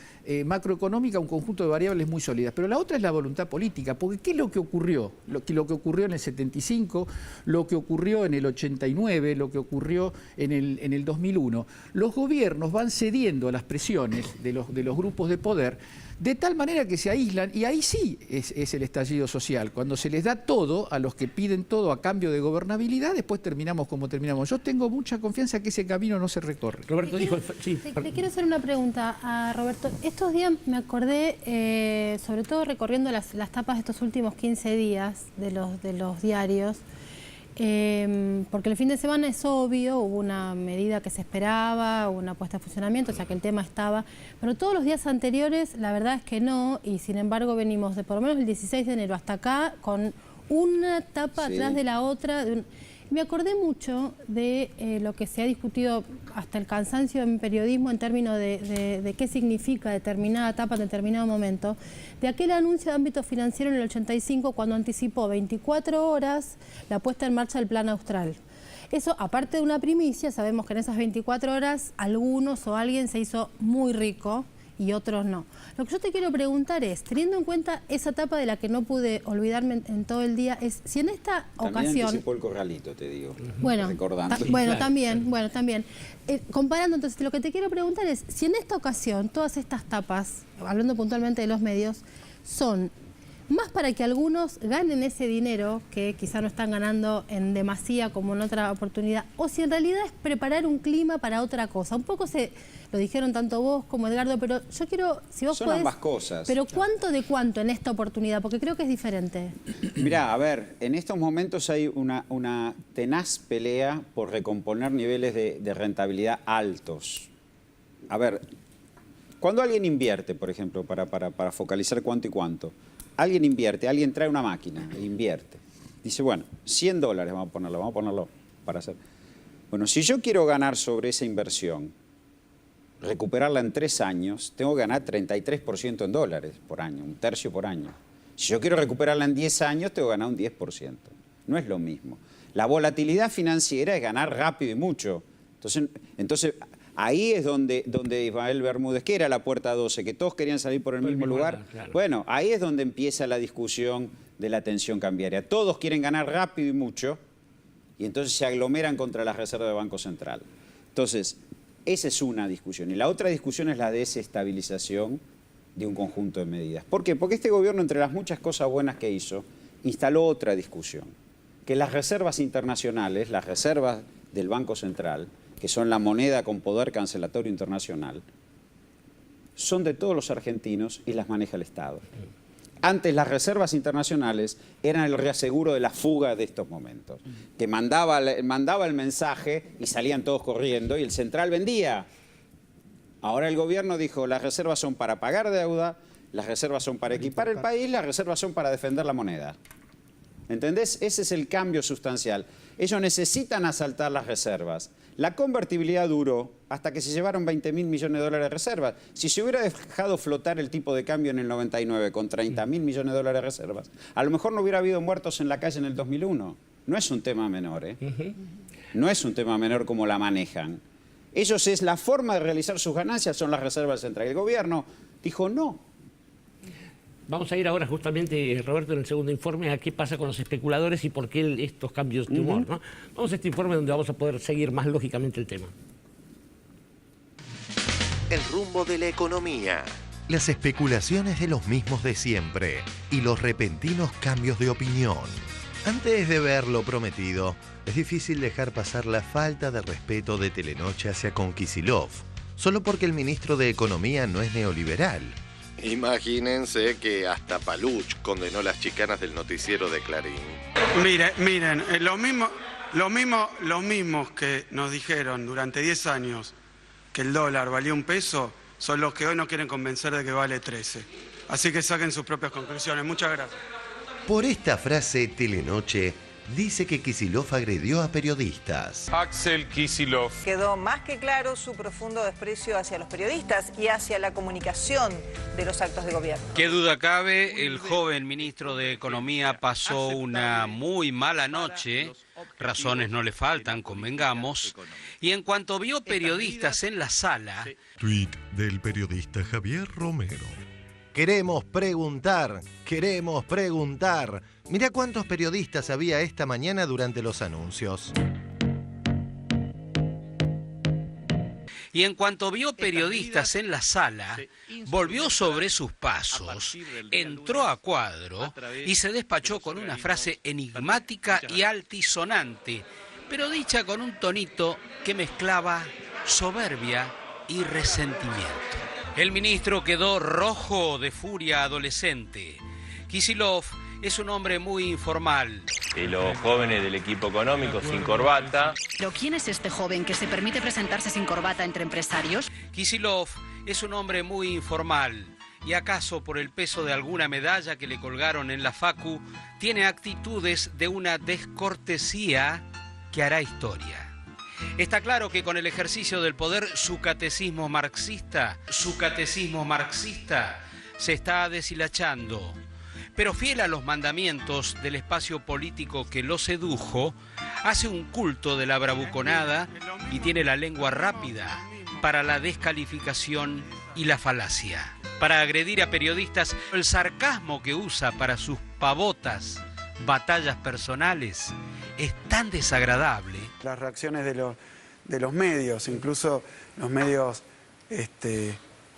macroeconómica, un conjunto de variables muy sólidas. Pero la otra es la voluntad política, porque ¿qué es lo que ocurrió? Lo que ocurrió en el 75, lo que ocurrió en el 89, lo que ocurrió en el 2001. Los gobiernos van cediendo a las presiones de los grupos de poder, de tal manera que se aíslan, y ahí sí es el estallido social. Cuando se les da todo a los que piden todo a cambio de gobernabilidad, después terminamos como terminamos. Yo tengo mucha confianza que ese camino no se recorre. Roberto dijo... Sí. Le quiero hacer una pregunta a Roberto. Estos días me acordé, sobre todo recorriendo las tapas de estos últimos 15 días de los diarios, porque el fin de semana es obvio, hubo una medida que se esperaba, hubo una puesta en funcionamiento, o sea que el tema estaba, pero todos los días anteriores la verdad es que no, y sin embargo venimos de por lo menos el 16 de enero hasta acá con una tapa atrás de la otra. Me acordé mucho de lo que se ha discutido hasta el cansancio en periodismo en términos de qué significa determinada etapa en determinado momento, de aquel anuncio de ámbito financiero en el 85 cuando anticipó 24 horas la puesta en marcha del Plan Austral. Eso, aparte de una primicia, sabemos que en esas 24 horas algunos o alguien se hizo muy rico y otros no. Lo que yo te quiero preguntar es, teniendo en cuenta esa etapa de la que no pude olvidarme en todo el día, es si en esta ocasión... También anticipó el corralito, te digo. Bueno, recordando. También. Comparando, entonces, lo que te quiero preguntar es, si en esta ocasión todas estas tapas, hablando puntualmente de los medios, son más para que algunos ganen ese dinero que quizá no están ganando en demasía como en otra oportunidad, o si en realidad es preparar un clima para otra cosa. Un poco lo dijeron tanto vos como Edgardo, pero yo quiero, si vos podés... Son ambas cosas. Pero ¿cuánto de cuánto en esta oportunidad? Porque creo que es diferente. Mirá, a ver, en estos momentos hay una tenaz pelea por recomponer niveles de rentabilidad altos. A ver, cuando alguien invierte, por ejemplo, para focalizar cuánto y cuánto, alguien invierte, alguien trae una máquina e invierte. Dice, bueno, $100 vamos a ponerlo para hacer. Bueno, si yo quiero ganar sobre esa inversión, recuperarla en 3 años, tengo que ganar 33% en dólares por año, 1/3 por año. Si yo quiero recuperarla en 10 años, tengo que ganar un 10%. No es lo mismo. La volatilidad financiera es ganar rápido y mucho. Entonces ahí es donde Ismael Bermúdez, que era la puerta 12, que todos querían salir por el mismo lugar. Claro. Bueno, ahí es donde empieza la discusión de la tensión cambiaria. Todos quieren ganar rápido y mucho, y entonces se aglomeran contra las reservas del Banco Central. Entonces, esa es una discusión. Y la otra discusión es la desestabilización de un conjunto de medidas. ¿Por qué? Porque este gobierno, entre las muchas cosas buenas que hizo, instaló otra discusión. Que las reservas internacionales, las reservas del Banco Central, que son la moneda con poder cancelatorio internacional, son de todos los argentinos y las maneja el Estado. Antes las reservas internacionales eran el reaseguro de la fuga de estos momentos, que mandaba el mensaje y salían todos corriendo y el central vendía. Ahora el gobierno dijo, las reservas son para pagar deuda, las reservas son para equipar el país, las reservas son para defender la moneda. ¿Entendés? Ese es el cambio sustancial. Ellos necesitan asaltar las reservas. La convertibilidad duró hasta que se llevaron 20.000 millones de dólares de reservas. Si se hubiera dejado flotar el tipo de cambio en el 99 con 30.000 millones de dólares de reservas, a lo mejor no hubiera habido muertos en la calle en el 2001. No es un tema menor, ¿eh? No es un tema menor como la manejan. Ellos es la forma de realizar sus ganancias, son las reservas centrales. El gobierno dijo no. Vamos a ir ahora justamente, Roberto, en el segundo informe, a qué pasa con los especuladores y por qué estos cambios de humor, ¿no? Vamos a este informe donde vamos a poder seguir más lógicamente el tema. El rumbo de la economía, las especulaciones de los mismos de siempre y los repentinos cambios de opinión. Antes de ver lo prometido, es difícil dejar pasar la falta de respeto de Telenoche hacia con Kicillof, solo porque el ministro de Economía no es neoliberal. Imagínense que hasta Paluch condenó las chicanas del noticiero de Clarín. Miren, los mismos que nos dijeron durante 10 años que el dólar valía $1, son los que hoy nos quieren convencer de que vale 13. Así que saquen sus propias conclusiones. Muchas gracias. Por esta frase, Telenoche dice que Kicillof agredió a periodistas. Axel Kicillof. Quedó más que claro su profundo desprecio hacia los periodistas y hacia la comunicación de los actos de gobierno. Qué duda cabe, el joven ministro de Economía pasó una muy mala noche, razones no le faltan, convengamos, y en cuanto vio periodistas en la sala... Tweet del periodista Javier Romero. Queremos preguntar. Mirá cuántos periodistas había esta mañana durante los anuncios. Y en cuanto vio periodistas en la sala, volvió sobre sus pasos, entró a cuadro y se despachó con una frase enigmática y altisonante, pero dicha con un tonito que mezclaba soberbia y resentimiento. El ministro quedó rojo de furia adolescente. Kicillof es un hombre muy informal. Y los jóvenes del equipo económico sin corbata. ¿Pero quién es este joven que se permite presentarse sin corbata entre empresarios? Kicillof es un hombre muy informal. Y acaso por el peso de alguna medalla que le colgaron en la Facu, tiene actitudes de una descortesía que hará historia. Está claro que con el ejercicio del poder su catecismo marxista se está deshilachando. Pero fiel a los mandamientos del espacio político que lo sedujo, hace un culto de la bravuconada y tiene la lengua rápida para la descalificación y la falacia. Para agredir a periodistas, el sarcasmo que usa para sus pavotas batallas personales es tan desagradable. Las reacciones de los medios, incluso los medios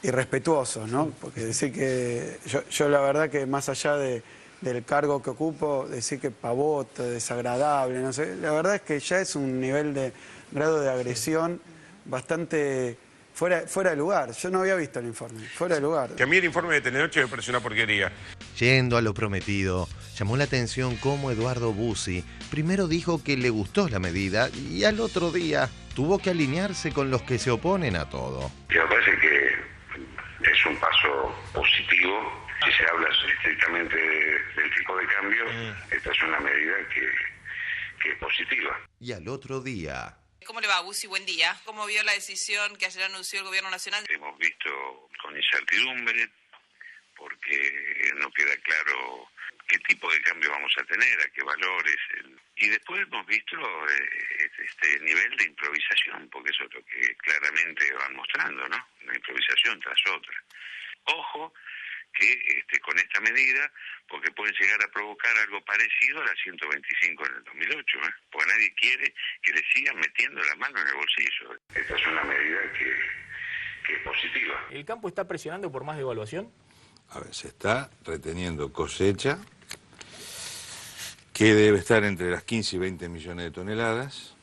irrespetuosos, ¿no? Porque decir que yo la verdad que más allá del cargo que ocupo, decir que pavote, desagradable, no sé, la verdad es que ya es un nivel de grado de agresión bastante fuera de lugar. Yo no había visto el informe, fuera de lugar. Que a mí el informe de Telenoche me pareció una porquería. Yendo a lo prometido, llamó la atención cómo Eduardo Bussi primero dijo que le gustó la medida y al otro día tuvo que alinearse con los que se oponen a todo. Me parece que es un paso positivo. Si se habla estrictamente del tipo de cambio, esta es una medida que es positiva. Y al otro día... ¿Cómo le va, Bussi? Buen día. ¿Cómo vio la decisión que ayer anunció el Gobierno Nacional? Hemos visto con incertidumbre, porque no queda claro qué tipo de cambio vamos a tener, a qué valores. Y después hemos visto este nivel de improvisación, porque eso es lo que claramente van mostrando, ¿no? Una improvisación tras otra. Ojo que con esta medida, porque pueden llegar a provocar algo parecido a la 125 en el 2008, porque nadie quiere que le sigan metiendo la mano en el bolsillo. Esta es una medida que es positiva. ¿El campo está presionando por más devaluación? A ver, se está reteniendo cosecha que debe estar entre las 15 y 20 millones de toneladas,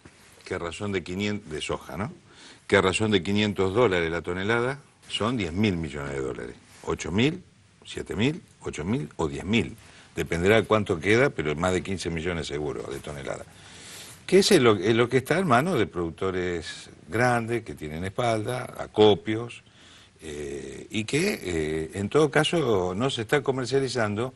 que a razón de 500 de soja, ¿no? Que a razón de $500 la tonelada son 10.000 millones de dólares. 8.000, 7.000, 8.000 o 10.000. Dependerá de cuánto queda, pero más de 15 millones seguro de toneladas. Que es lo que está en manos de productores grandes, que tienen espalda, acopios, y que en todo caso no se está comercializando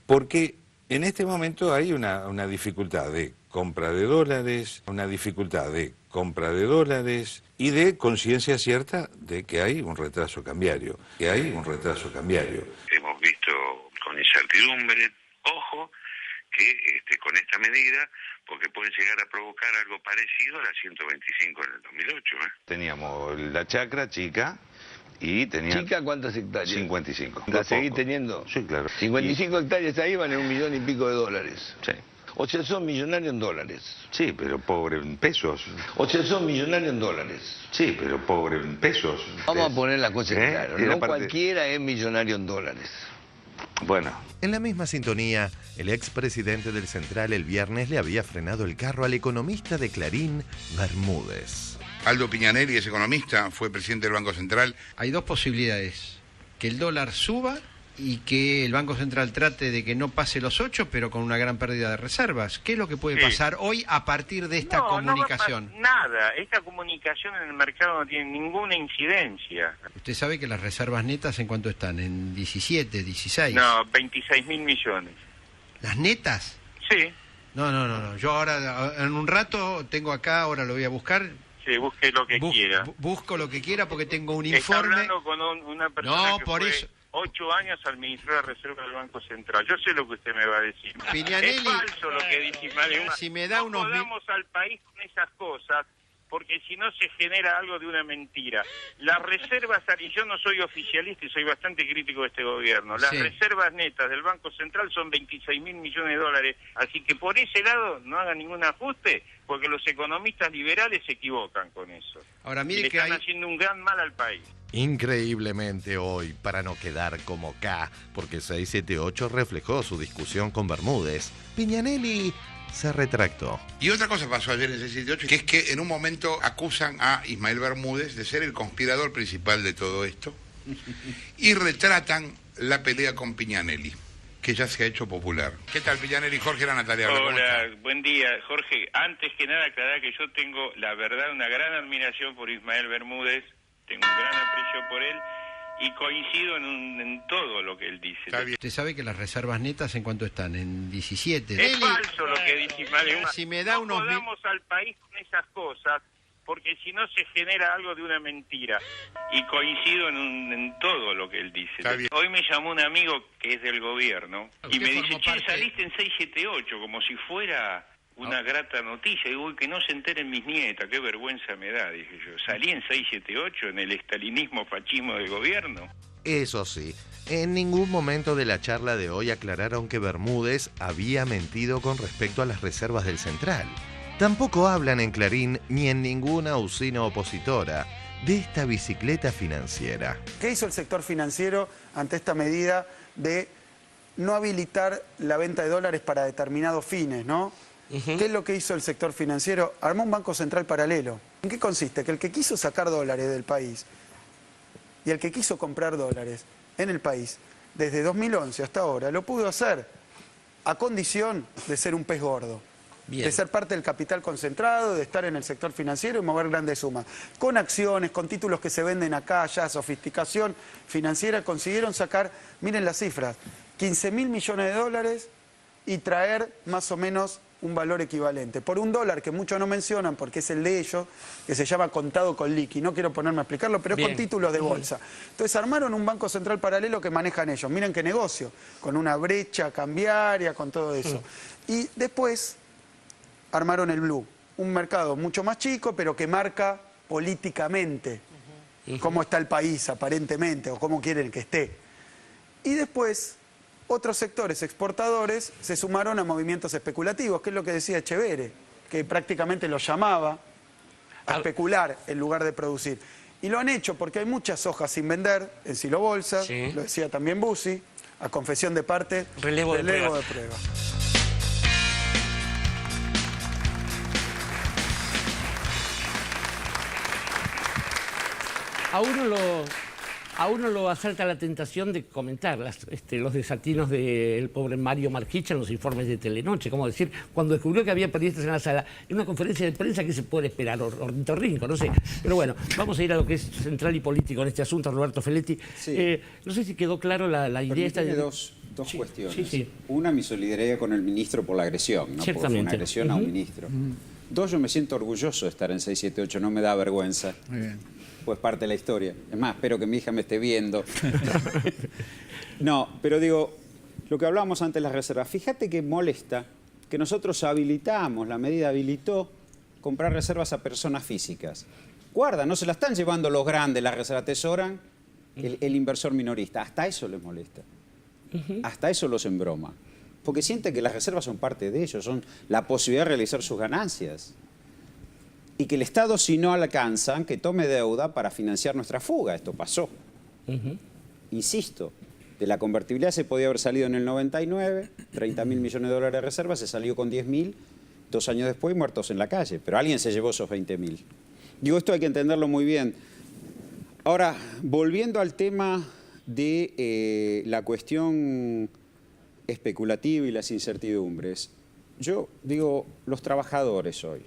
porque en este momento hay una dificultad de compra de dólares, una dificultad de compra de dólares y de conciencia cierta de que hay un retraso cambiario, Hemos visto con incertidumbre, ojo, que con esta medida, porque pueden llegar a provocar algo parecido a la 125 en el 2008. Teníamos la chacra chica y tenía... ¿Chica cuántas hectáreas? 55. ¿La seguís teniendo? Sí, claro. 55 hectáreas ahí valen $1 millón y pico de dólares. Sí. O sea, son millonarios en dólares. Sí, pero pobre en pesos. O sea, son millonarios en dólares. Sí, pero pobre en pesos. Vamos a poner la cosa clara. No parte... cualquiera es millonario en dólares. Bueno. En la misma sintonía, el expresidente del Central el viernes le había frenado el carro al economista de Clarín, Bermúdez. Aldo Piñanelli es economista, fue presidente del Banco Central. Hay dos posibilidades: que el dólar suba y que el Banco Central trate de que no pase los 8, pero con una gran pérdida de reservas. ¿Qué es lo que puede pasar hoy a partir de esta comunicación? No va a nada. Esta comunicación en el mercado no tiene ninguna incidencia. Usted sabe que las reservas netas, ¿en cuánto están? ¿En 17, 16? No, 26.000 millones. ¿Las netas? Sí. No. Yo ahora, en un rato, tengo acá, ahora lo voy a buscar. Sí, busque lo que quiera. Busco lo que quiera porque tengo un Está informe. hablando con una persona que por fue eso. 8 años administrador de reserva del Banco Central. Yo sé lo que usted me va a decir. Piñanelli, es falso lo que dice Ismael. Si me da no jodamos al país con esas cosas, porque si no se genera algo de una mentira. Las reservas, y yo no soy oficialista y soy bastante crítico de este gobierno, las reservas netas del Banco Central son 26.000 millones de dólares, así que por ese lado no hagan ningún ajuste, porque los economistas liberales se equivocan con eso. Ahora mire le que están haciendo un gran mal al país. Increíblemente hoy, para no quedar como K, porque 678 reflejó su discusión con Bermúdez, Piñanelli se retractó. Y otra cosa pasó ayer en 678, que es que en un momento acusan a Ismael Bermúdez de ser el conspirador principal de todo esto y retratan la pelea con Piñanelli, que ya se ha hecho popular. ¿Qué tal, Piñanelli? Jorge Era Natalia. Hola, buen día. Jorge, antes que nada aclarar que yo tengo, la verdad, una gran admiración por Ismael Bermúdez, tengo un gran aprecio por él y coincido en todo lo que él dice. Usted sabe que las reservas netas, ¿en cuánto están? En 17. Es falso lo que dice Ismael. Si me da no jodamos al país con esas cosas, porque si no se genera algo de una mentira. Y coincido en todo lo que él dice. Hoy me llamó un amigo que es del gobierno y me dice, che, saliste en 678, como si fuera una grata noticia. Digo, que no se enteren mis nietas, qué vergüenza me da, dije yo. Salí en 678, en el estalinismo fascismo del gobierno. Eso sí, en ningún momento de la charla de hoy aclararon que Bermúdez había mentido con respecto a las reservas del Central. Tampoco hablan en Clarín ni en ninguna usina opositora de esta bicicleta financiera. ¿Qué hizo el sector financiero ante esta medida de no habilitar la venta de dólares para determinados fines, ¿no? ¿Qué es lo que hizo el sector financiero? Armó un banco central paralelo. ¿En qué consiste? Que el que quiso sacar dólares del país y el que quiso comprar dólares en el país desde 2011 hasta ahora lo pudo hacer a condición de ser un pez gordo. Bien. De ser parte del capital concentrado, de estar en el sector financiero y mover grandes sumas. Con acciones, con títulos que se venden acá, allá, sofisticación financiera, consiguieron sacar, miren las cifras, 15.000 millones de dólares y traer más o menos un valor equivalente. Por $1 que muchos no mencionan porque es el de ellos, que se llama contado con liqui. No quiero ponerme a explicarlo, pero es con títulos de bolsa. Entonces armaron un banco central paralelo que manejan ellos. Miren qué negocio, con una brecha cambiaria, con todo eso. Y después armaron el Blue, un mercado mucho más chico, pero que marca políticamente cómo está el país aparentemente, o cómo quieren que esté. Y después otros sectores exportadores se sumaron a movimientos especulativos, que es lo que decía Echeverre, que prácticamente los llamaba a especular en lugar de producir. Y lo han hecho porque hay muchas hojas sin vender en Silo Bolsa, lo decía también Bussi, a confesión de parte, relevo de prueba. A uno lo asalta la tentación de comentar los desatinos del pobre Mario Marchicha en los informes de Telenoche. Como decir, cuando descubrió que había periodistas en la sala, en una conferencia de prensa, ¿qué se puede esperar? Ornitorrinco, no sé. Pero bueno, vamos a ir a lo que es central y político en este asunto, Roberto Feletti. No sé si quedó claro la idea esta de... dos cuestiones. Una, mi solidaridad con el ministro por la agresión, ¿no? Porque fue una agresión a un ministro. 2, yo me siento orgulloso de estar en 678, no me da vergüenza. Muy bien. Pues parte de la historia. Es más, espero que mi hija me esté viendo. No, pero digo, lo que hablábamos antes de las reservas, fíjate que molesta que nosotros habilitamos, la medida habilitó comprar reservas a personas físicas. Guarda, no se la están llevando los grandes, las reservas atesoran el inversor minorista. Hasta eso les molesta. Hasta eso los embroma. Porque sienten que las reservas son parte de ellos, son la posibilidad de realizar sus ganancias. Y que el Estado, si no alcanzan, que tome deuda para financiar nuestra fuga. Esto pasó. Insisto, de la convertibilidad se podía haber salido en el 99, 30.000 millones de dólares de reservas, se salió con 10.000, 2 años después muertos en la calle. Pero alguien se llevó esos 20.000. Digo, esto hay que entenderlo muy bien. Ahora, volviendo al tema de la cuestión especulativa y las incertidumbres, yo digo, los trabajadores hoy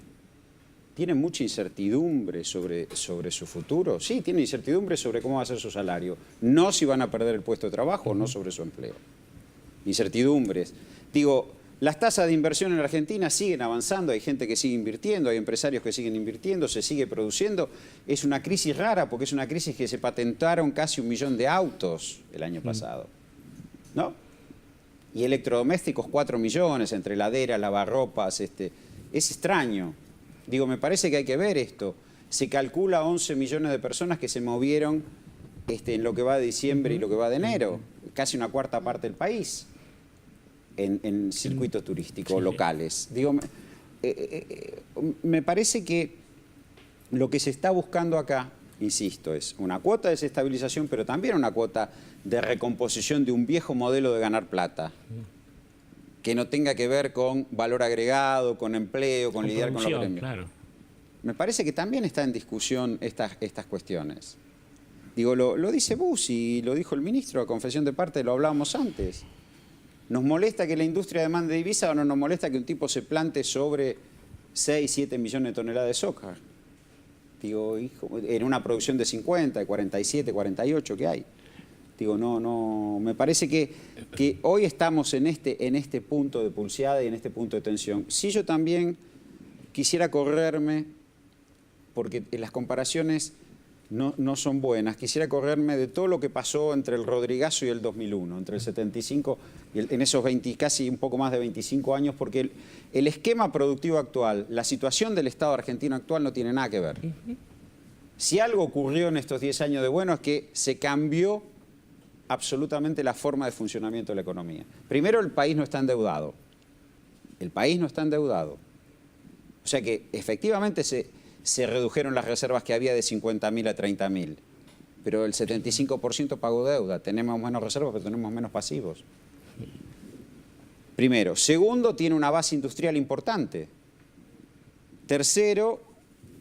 tienen mucha incertidumbre sobre su futuro. Sí, tienen incertidumbre sobre cómo va a ser su salario, no si van a perder el puesto de trabajo o no sobre su empleo. Incertidumbres. Digo, las tasas de inversión en la Argentina siguen avanzando, hay gente que sigue invirtiendo, hay empresarios que siguen invirtiendo, se sigue produciendo. Es una crisis rara porque es una crisis que se patentaron casi 1 millón de autos el año pasado, ¿no? Y electrodomésticos 4 millones, entre heladeras, lavarropas, es extraño. Digo, me parece que hay que ver esto. Se calcula 11 millones de personas que se movieron en lo que va de diciembre y lo que va de enero, casi una cuarta parte del país. En circuitos turísticos locales. Digo, me parece que lo que se está buscando acá, insisto, es una cuota de desestabilización, pero también una cuota de recomposición de un viejo modelo de ganar plata, que no tenga que ver con valor agregado, con empleo, con lidiar con los premios. Claro. Me parece que también está en discusión estas cuestiones. Digo, lo dice Bussi, lo dijo el ministro, a confesión de parte, lo hablábamos antes. ¿Nos molesta que la industria demande divisa o no nos molesta que un tipo se plante sobre 6, 7 millones de toneladas de soja? Digo, en una producción de 50, de 47, 48 que hay. Digo, no, me parece que hoy estamos en este punto de pulseada y en este punto de tensión. Sí, yo también quisiera correrme, porque las comparaciones no son buenas, quisiera correrme de todo lo que pasó entre el Rodrigazo y el 2001, entre el 75 y en esos 20, casi un poco más de 25 años, porque el esquema productivo actual, la situación del Estado argentino actual no tiene nada que ver. Si algo ocurrió en estos 10 años de bueno es que se cambió absolutamente la forma de funcionamiento de la economía. Primero, el país no está endeudado. El país no está endeudado. O sea que efectivamente se redujeron las reservas que había de 50.000 a 30.000. Pero el 75% pagó deuda. Tenemos menos reservas, pero tenemos menos pasivos. Primero. Segundo, tiene una base industrial importante. Tercero,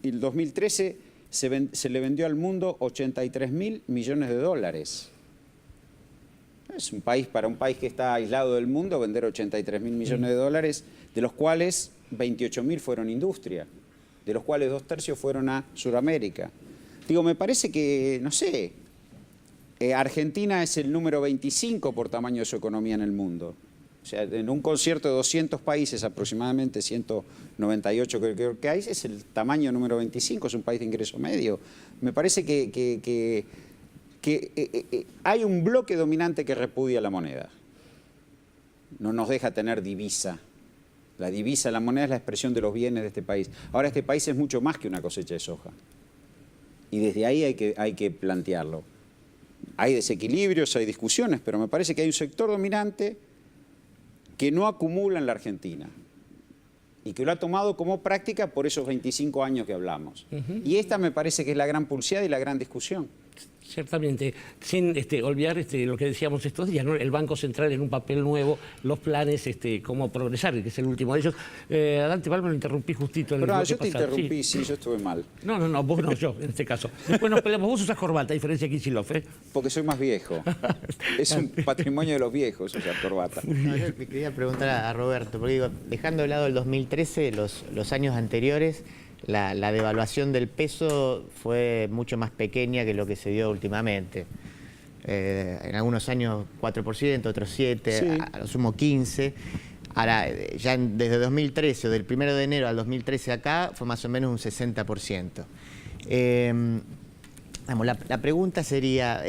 en el 2013 se le vendió al mundo 83.000 millones de dólares. Es un país, para un país que está aislado del mundo, vender 83.000 millones de dólares, de los cuales 28.000 fueron industria, de los cuales 2/3 fueron a Sudamérica. Digo, me parece que, no sé, Argentina es el número 25 por tamaño de su economía en el mundo. O sea, en un concierto de 200 países, aproximadamente 198 creo que hay, es el tamaño número 25, es un país de ingreso medio. Me parece que hay un bloque dominante que repudia la moneda. No nos deja tener divisa. La divisa, la moneda es la expresión de los bienes de este país. Ahora, este país es mucho más que una cosecha de soja. Y desde ahí hay que plantearlo. Hay desequilibrios, hay discusiones, pero me parece que hay un sector dominante que no acumula en la Argentina y que lo ha tomado como práctica por esos 25 años que hablamos. Y esta me parece que es la gran pulseada y la gran discusión. Ciertamente, sin olvidar lo que decíamos estos días, ¿no? El Banco Central en un papel nuevo, los planes, cómo progresar, que es el último de ellos. Dante Palma, lo interrumpí justito en el bloque yo te pasado. interrumpí, sí, yo estuve mal. No, vos no, yo, en este caso. Después nos peleamos, vos usas corbata, a diferencia de Kicillof, ¿eh? Porque soy más viejo. Es un patrimonio de los viejos usar corbata. No, yo le quería preguntar a Roberto, porque digo, dejando de lado el 2013, los años anteriores, la devaluación del peso fue mucho más pequeña que lo que se dio últimamente. En algunos años 4%, otros 7%, sí. A lo sumo 15%. Ahora, ya desde 2013, o del 1 de enero al 2013 acá, fue más o menos un 60%. La pregunta sería,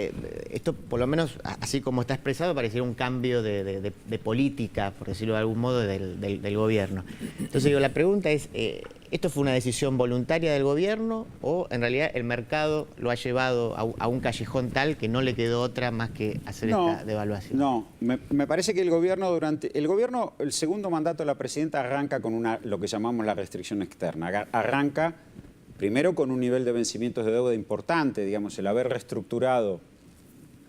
esto por lo menos así como está expresado pareciera un cambio de política, por decirlo de algún modo, del gobierno. Entonces digo, la pregunta es, ¿esto fue una decisión voluntaria del gobierno o en realidad el mercado lo ha llevado a un callejón tal que no le quedó otra más que hacer esta devaluación? No, me parece que el gobierno, el segundo mandato de la presidenta arranca con lo que llamamos la restricción externa. Arranca primero con un nivel de vencimientos de deuda importante, digamos, el haber reestructurado.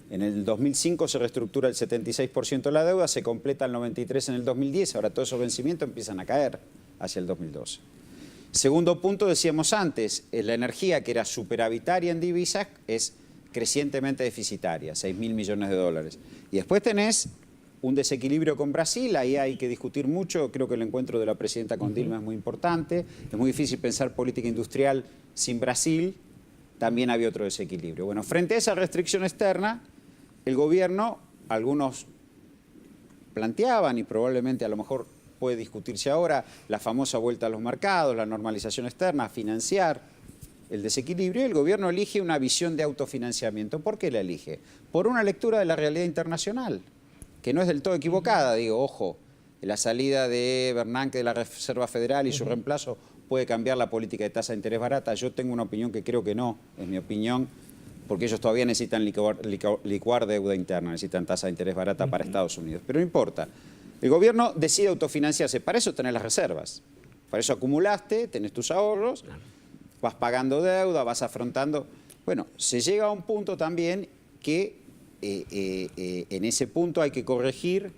En el 2005 se reestructura el 76% de la deuda, se completa el 93% en el 2010, ahora todos esos vencimientos empiezan a caer hacia el 2012. Segundo punto, decíamos antes, la energía que era superavitaria en divisas es crecientemente deficitaria, 6.000 millones de dólares. Y después tenés un desequilibrio con Brasil, ahí hay que discutir mucho, creo que el encuentro de la presidenta con Dilma es muy importante, es muy difícil pensar política industrial sin Brasil, también había otro desequilibrio. Bueno, frente a esa restricción externa, el gobierno, algunos planteaban, y probablemente a lo mejor puede discutirse ahora, la famosa vuelta a los mercados, la normalización externa, financiar el desequilibrio, y el gobierno elige una visión de autofinanciamiento. ¿Por qué la elige? Por una lectura de la realidad internacional, que no es del todo equivocada, digo, ojo, la salida de Bernanke de la Reserva Federal y su reemplazo puede cambiar la política de tasa de interés barata. Yo tengo una opinión que creo que no, es mi opinión, porque ellos todavía necesitan licuar deuda interna, necesitan tasa de interés barata para Estados Unidos. Pero no importa, el gobierno decide autofinanciarse, para eso tenés las reservas, para eso acumulaste, tenés tus ahorros, vas pagando deuda, vas afrontando. Bueno, se llega a un punto también que en ese punto hay que corregir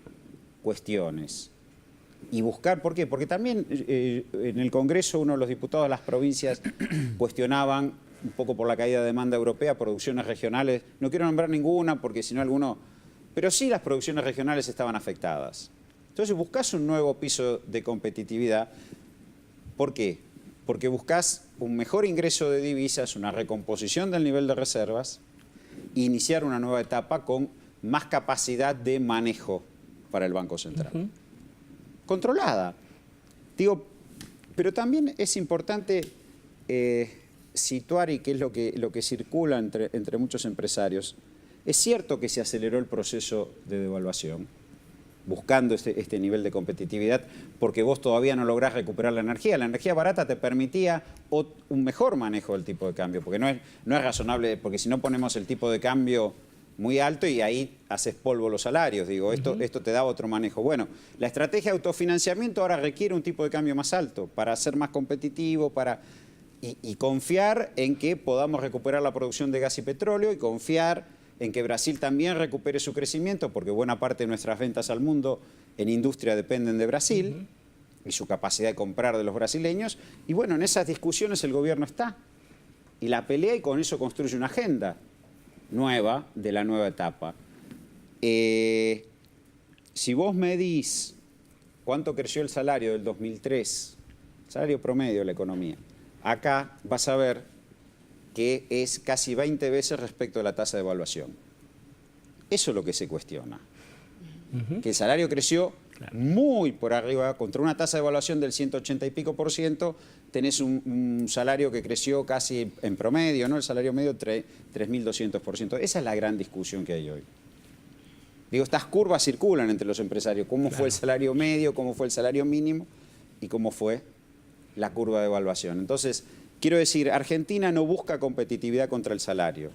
cuestiones y buscar, ¿por qué? Porque también en el Congreso uno de los diputados de las provincias cuestionaban un poco por la caída de demanda europea, producciones regionales, no quiero nombrar ninguna porque si no alguno, pero sí las producciones regionales estaban afectadas. Entonces buscás un nuevo piso de competitividad, ¿por qué? Porque buscás un mejor ingreso de divisas, una recomposición del nivel de reservas, iniciar una nueva etapa con más capacidad de manejo para el Banco Central. Controlada. Digo, pero también es importante situar, y que es lo que circula entre muchos empresarios, es cierto que se aceleró el proceso de devaluación, buscando este nivel de competitividad, porque vos todavía no lográs recuperar la energía. La energía barata te permitía un mejor manejo del tipo de cambio, porque no es razonable, porque si no ponemos el tipo de cambio muy alto y ahí haces polvo los salarios, digo, esto te da otro manejo. Bueno, la estrategia de autofinanciamiento ahora requiere un tipo de cambio más alto para ser más competitivo, y confiar en que podamos recuperar la producción de gas y petróleo y confiar en que Brasil también recupere su crecimiento, porque buena parte de nuestras ventas al mundo en industria dependen de Brasil y su capacidad de comprar de los brasileños. Y bueno, en esas discusiones el gobierno está y la pelea, y con eso construye una agenda nueva de la nueva etapa. Si vos medís cuánto creció el salario del 2003, salario promedio de la economía, acá vas a ver que es casi 20 veces respecto a la tasa de evaluación. Eso es lo que se cuestiona. Que el salario creció muy por arriba, contra una tasa de evaluación del 180 y pico %, tenés un salario que creció casi en promedio, ¿no? El salario medio 3.200%. Esa es la gran discusión que hay hoy. Digo, estas curvas circulan entre los empresarios. ¿Cómo fue el salario medio, cómo fue el salario mínimo y cómo fue la curva de evaluación? Entonces, quiero decir, Argentina no busca competitividad contra el salario.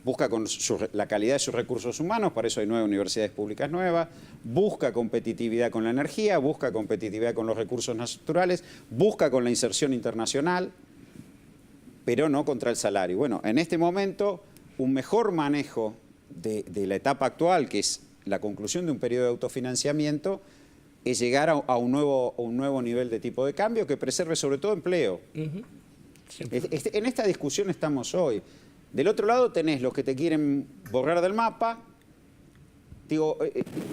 Busca con la calidad de sus recursos humanos, para eso hay 9 universidades públicas nuevas, busca competitividad con la energía, busca competitividad con los recursos naturales, busca con la inserción internacional, pero no contra el salario. Bueno, en este momento, un mejor manejo de la etapa actual, que es la conclusión de un periodo de autofinanciamiento, es llegar a un nuevo nivel de tipo de cambio que preserve sobre todo empleo. En esta discusión estamos hoy. Del otro lado tenés los que te quieren borrar del mapa, digo,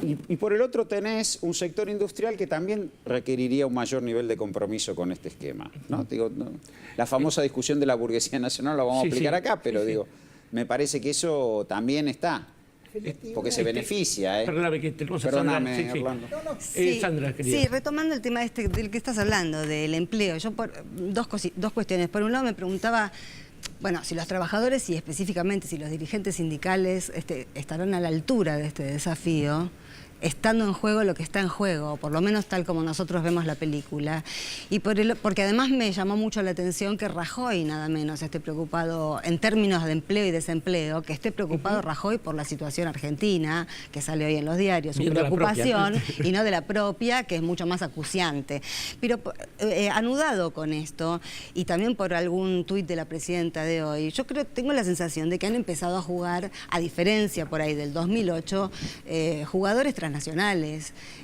y por el otro tenés un sector industrial que también requeriría un mayor nivel de compromiso con este esquema, ¿no? Digo, la famosa discusión de la burguesía nacional la vamos a aplicar acá, pero digo, me parece que eso también está. porque se beneficia. Perdóname, que tenemos a Perdóname, Sandra. Orlando. Sí, Sandra, querida. sí, retomando el tema del que estás hablando, del empleo, yo dos cuestiones. Por un lado me preguntaba, bueno, si los trabajadores y específicamente si los dirigentes sindicales estarán a la altura de este desafío, estando en juego lo que está en juego, por lo menos tal como nosotros vemos la película. Y porque además me llamó mucho la atención que Rajoy, nada menos, esté preocupado en términos de empleo y desempleo, que esté preocupado Rajoy por la situación argentina, que sale hoy en los diarios, su preocupación, y no de la propia, que es mucho más acuciante. Pero anudado con esto, y también por algún tuit de la presidenta de hoy, yo tengo la sensación de que han empezado a jugar, a diferencia por ahí del 2008, jugadores transnacionales,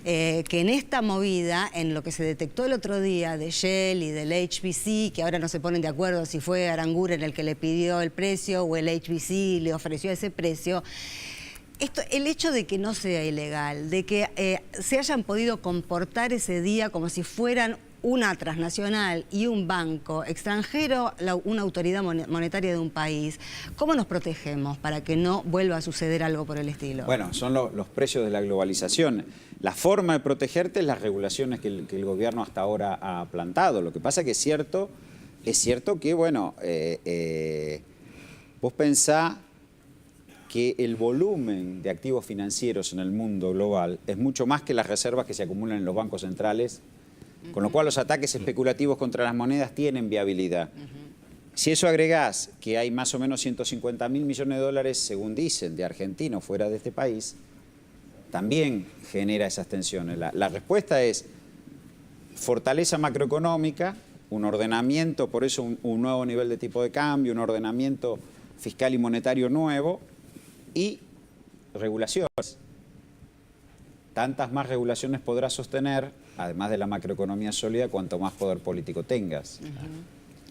que en esta movida, en lo que se detectó el otro día de Shell y del HBC, que ahora no se ponen de acuerdo si fue Aranguren el que le pidió el precio o el HBC le ofreció ese precio, el hecho de que no sea ilegal, de que se hayan podido comportar ese día como si fueran una transnacional y un banco extranjero, una autoridad monetaria de un país, ¿cómo nos protegemos para que no vuelva a suceder algo por el estilo? Bueno, son los precios de la globalización. La forma de protegerte es las regulaciones que el gobierno hasta ahora ha plantado. Lo que pasa es que es cierto que, bueno, vos pensá que el volumen de activos financieros en el mundo global es mucho más que las reservas que se acumulan en los bancos centrales, con lo cual los ataques especulativos contra las monedas tienen viabilidad. Si eso agregás que hay más o menos 150.000 millones de dólares, según dicen, de argentinos fuera de este país, también genera esas tensiones. La respuesta es fortaleza macroeconómica, un ordenamiento, por eso un nuevo nivel de tipo de cambio, un ordenamiento fiscal y monetario nuevo y regulaciones. Tantas más regulaciones podrás sostener, además de la macroeconomía sólida, cuanto más poder político tengas.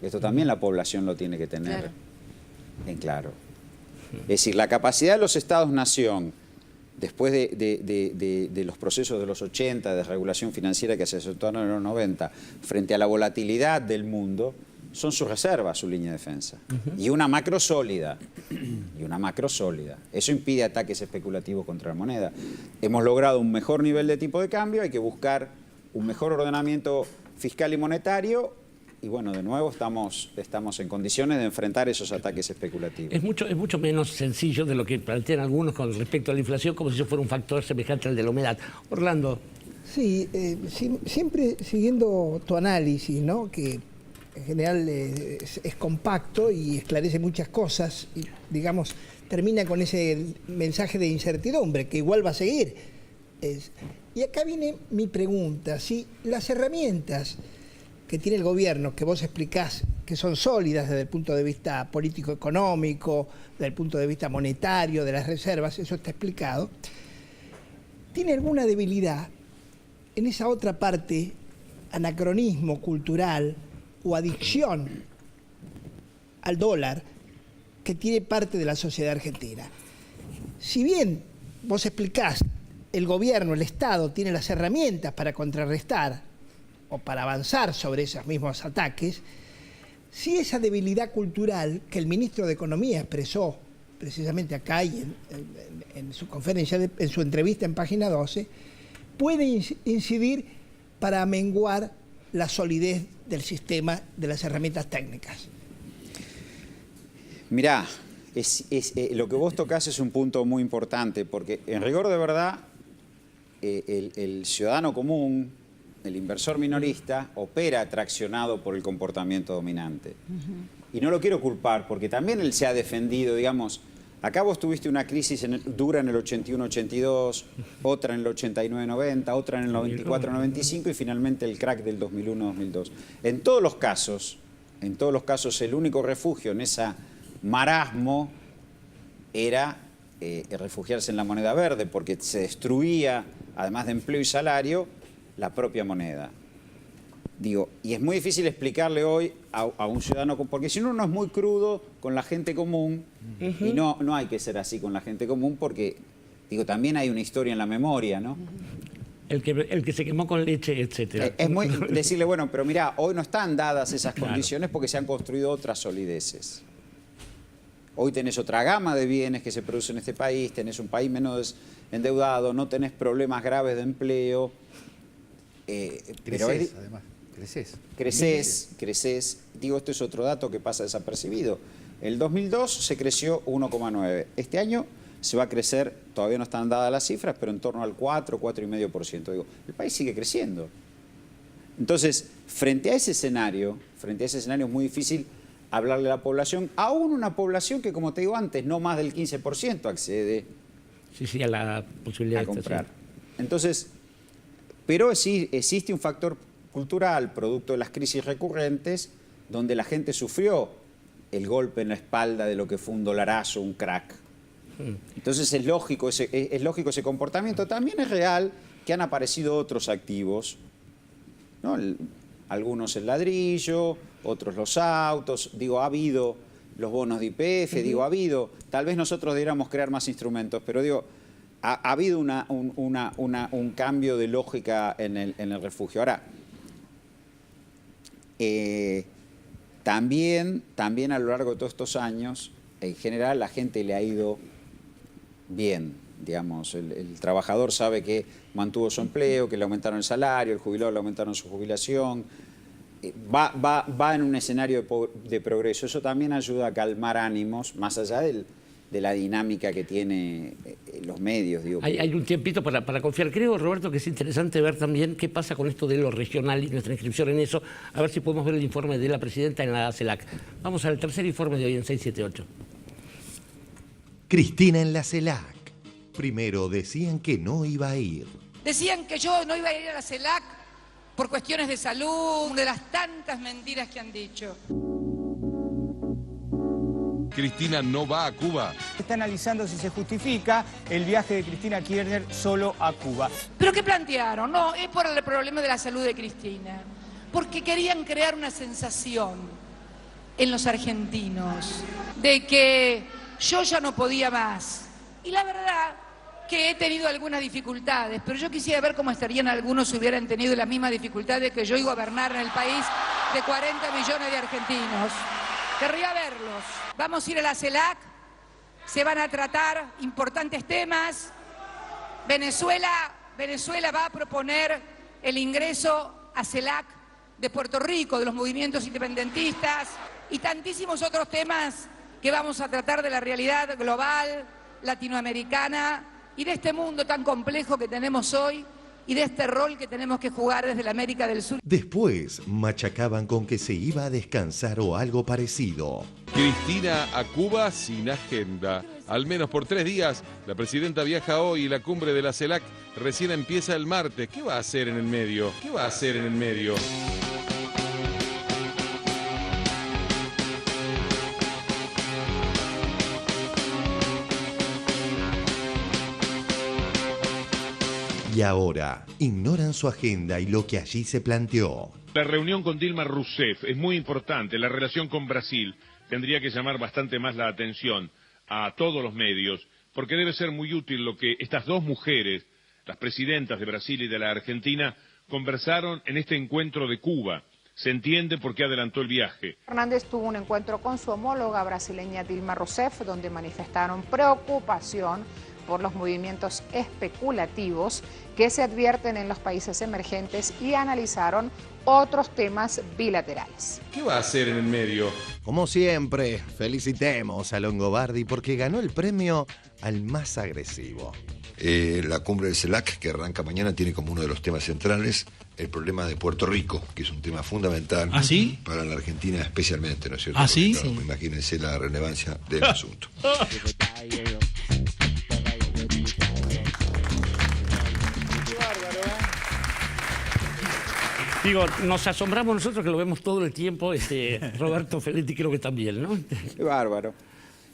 Esto también la población lo tiene que tener en claro. Es decir, la capacidad de los estados-nación, después de los procesos de los 80, de regulación financiera que se aceptaron en los 90, frente a la volatilidad del mundo, son sus reservas, su línea de defensa. Y una macro sólida. Eso impide ataques especulativos contra la moneda. Hemos logrado un mejor nivel de tipo de cambio, hay que buscar un mejor ordenamiento fiscal y monetario, y bueno, de nuevo estamos en condiciones de enfrentar esos ataques especulativos. Es mucho menos sencillo de lo que plantean algunos con respecto a la inflación, como si eso fuera un factor semejante al de la humedad. Orlando. Sí, siempre siguiendo tu análisis, ¿no? Que en general es compacto y esclarece muchas cosas, y digamos, termina con ese mensaje de incertidumbre, que igual va a seguir. Y acá viene mi pregunta, si las herramientas que tiene el gobierno, que vos explicás que son sólidas desde el punto de vista político-económico, desde el punto de vista monetario, de las reservas, eso está explicado, ¿tiene alguna debilidad en esa otra parte, anacronismo cultural o adicción al dólar que tiene parte de la sociedad argentina? Si bien vos explicás, el gobierno, el Estado, tiene las herramientas para contrarrestar o para avanzar sobre esos mismos ataques, si esa debilidad cultural que el ministro de Economía expresó precisamente acá y en su conferencia, en su entrevista en Página 12, puede incidir para amenguar la solidez del sistema de las herramientas técnicas. Mirá, lo que vos tocás es un punto muy importante, porque en rigor de verdad, el ciudadano común, el inversor minorista, opera traccionado por el comportamiento dominante. Y no lo quiero culpar, porque también él se ha defendido, digamos, acá vos tuviste una crisis dura en el 81-82, otra en el 89-90, otra en el 94-95 y finalmente el crack del 2001-2002. En todos los casos, el único refugio en ese marasmo era refugiarse en la moneda verde, porque se destruía, además de empleo y salario, la propia moneda. Digo, y es muy difícil explicarle hoy a un ciudadano, porque si uno no es muy crudo con la gente común, y no hay que ser así con la gente común, porque, digo, también hay una historia en la memoria, ¿no? El que se quemó con leche, etcétera. Es muy decirle, bueno, pero mirá, hoy no están dadas esas condiciones porque se han construido otras solideces. Hoy tenés otra gama de bienes que se producen en este país, tenés un país menos endeudado, no tenés problemas graves de empleo. Creces, además. Creces. Digo, esto es otro dato que pasa desapercibido. El 2002 se creció 1,9. Este año se va a crecer, todavía no están dadas las cifras, pero en torno al 4,5%. Digo, el país sigue creciendo. Entonces, frente a ese escenario es muy difícil hablarle a la población, aún una población que, como te digo antes, no más del 15% accede a la posibilidad a comprar. Entonces, pero sí existe un factor cultural, producto de las crisis recurrentes, donde la gente sufrió el golpe en la espalda de lo que fue un dolarazo, un crack. Entonces es lógico ese comportamiento. También es real que han aparecido otros activos, ¿no? Algunos el ladrillo, otros los autos, digo, ha habido los bonos de YPF, digo, ha habido, tal vez nosotros debiéramos crear más instrumentos, pero digo, ha habido un cambio de lógica en el refugio. Ahora, también a lo largo de todos estos años, en general la gente le ha ido bien, digamos, el trabajador sabe que mantuvo su empleo, que le aumentaron el salario, el jubilado le aumentaron su jubilación, va en un escenario de progreso. Eso también ayuda a calmar ánimos, más allá de la dinámica que tiene los medios. Digo, hay un tiempito para confiar. Creo, Roberto, que es interesante ver también qué pasa con esto de lo regional y nuestra inscripción en eso. A ver si podemos ver el informe de la presidenta en la CELAC. Vamos al tercer informe de hoy en 678. Cristina en la CELAC. Primero decían que no iba a ir. Decían que yo no iba a ir a la CELAC por cuestiones de salud, de las tantas mentiras que han dicho. Cristina no va a Cuba. Está analizando si se justifica el viaje de Cristina Kirchner solo a Cuba. ¿Pero qué plantearon? No, es por el problema de la salud de Cristina. Porque querían crear una sensación en los argentinos de que yo ya no podía más. Y la verdad que he tenido algunas dificultades, pero yo quisiera ver cómo estarían algunos si hubieran tenido las mismas dificultades que yo y gobernar en el país de 40 millones de argentinos. Querría verlos. Vamos a ir a la CELAC, se van a tratar importantes temas. Venezuela va a proponer el ingreso a CELAC de Puerto Rico, de los movimientos independentistas y tantísimos otros temas que vamos a tratar de la realidad global, latinoamericana y de este mundo tan complejo que tenemos hoy y de este rol que tenemos que jugar desde la América del Sur. Después machacaban con que se iba a descansar o algo parecido. Cristina a Cuba sin agenda. Al menos por 3 días. La presidenta viaja hoy y la cumbre de la CELAC recién empieza el martes. ¿Qué va a hacer en el medio? ¿Qué va a hacer en el medio? Y ahora ignoran su agenda y lo que allí se planteó. La reunión con Dilma Rousseff es muy importante. La relación con Brasil tendría que llamar bastante más la atención a todos los medios, porque debe ser muy útil lo que estas dos mujeres, las presidentas de Brasil y de la Argentina, conversaron en este encuentro de Cuba. Se entiende por qué adelantó el viaje. Fernández tuvo un encuentro con su homóloga brasileña Dilma Rousseff, donde manifestaron preocupación por los movimientos especulativos que se advierten en los países emergentes y analizaron otros temas bilaterales. ¿Qué va a hacer en el medio? Como siempre, felicitemos a Longobardi porque ganó el premio al más agresivo. La cumbre del CELAC, que arranca mañana, tiene como uno de los temas centrales el problema de Puerto Rico, que es un tema fundamental para la Argentina especialmente, ¿no es cierto? ¿Ah, sí? Claro, imagínense la relevancia del asunto. Digo, nos asombramos nosotros que lo vemos todo el tiempo, Roberto Feletti creo que también, ¿no? Qué bárbaro.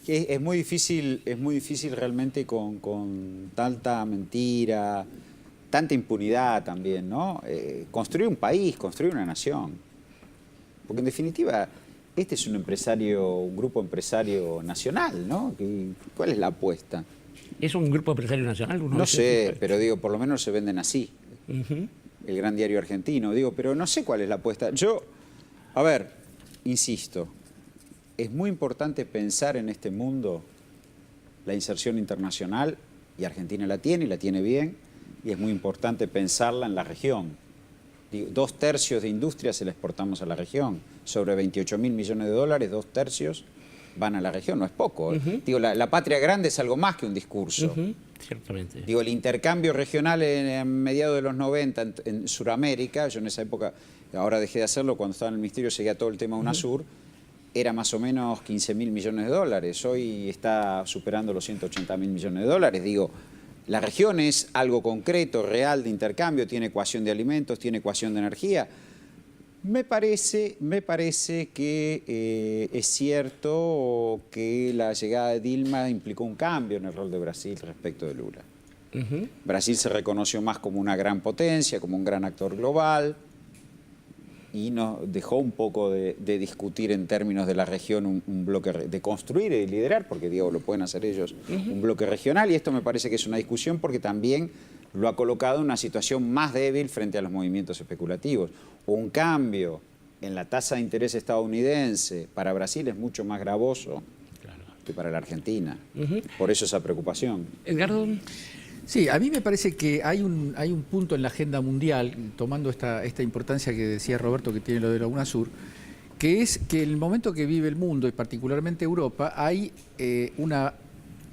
Es muy difícil realmente con tanta mentira, tanta impunidad también, ¿no? Construir un país, construir una nación. Porque en definitiva, este es un grupo empresario nacional, ¿no? ¿Cuál es la apuesta? ¿Es un grupo empresario nacional? No sé, pero digo, por lo menos se venden así. El gran diario argentino, digo, pero no sé cuál es la apuesta. Yo, a ver, insisto, es muy importante pensar en este mundo la inserción internacional, y Argentina la tiene, y la tiene bien, y es muy importante pensarla en la región. 2/3 de industria se la exportamos a la región. Sobre 28.000 millones de dólares, 2/3 van a la región, no es poco. Digo, la patria grande es algo más que un discurso. Ciertamente. Digo, el intercambio regional en mediados de los 90 en Sudamérica, yo en esa época, ahora dejé de hacerlo, cuando estaba en el ministerio seguía todo el tema UNASUR, era más o menos 15.000 millones de dólares. Hoy está superando los 180.000 millones de dólares. Digo, la región es algo concreto, real de intercambio, tiene ecuación de alimentos, tiene ecuación de energía. Me parece que es cierto que la llegada de Dilma implicó un cambio en el rol de Brasil respecto de Lula. Brasil se reconoció más como una gran potencia, como un gran actor global, y nos dejó un poco de discutir en términos de la región un bloque, de construir y liderar, porque digo, lo pueden hacer ellos, un bloque regional, y esto me parece que es una discusión porque también lo ha colocado en una situación más débil frente a los movimientos especulativos. Un cambio en la tasa de interés estadounidense para Brasil es mucho más gravoso que para la Argentina. Por eso esa preocupación. Edgardo. Sí, a mí me parece que hay un punto en la agenda mundial, tomando esta importancia que decía Roberto que tiene lo de la UNASUR, que es que en el momento que vive el mundo, y particularmente Europa, hay una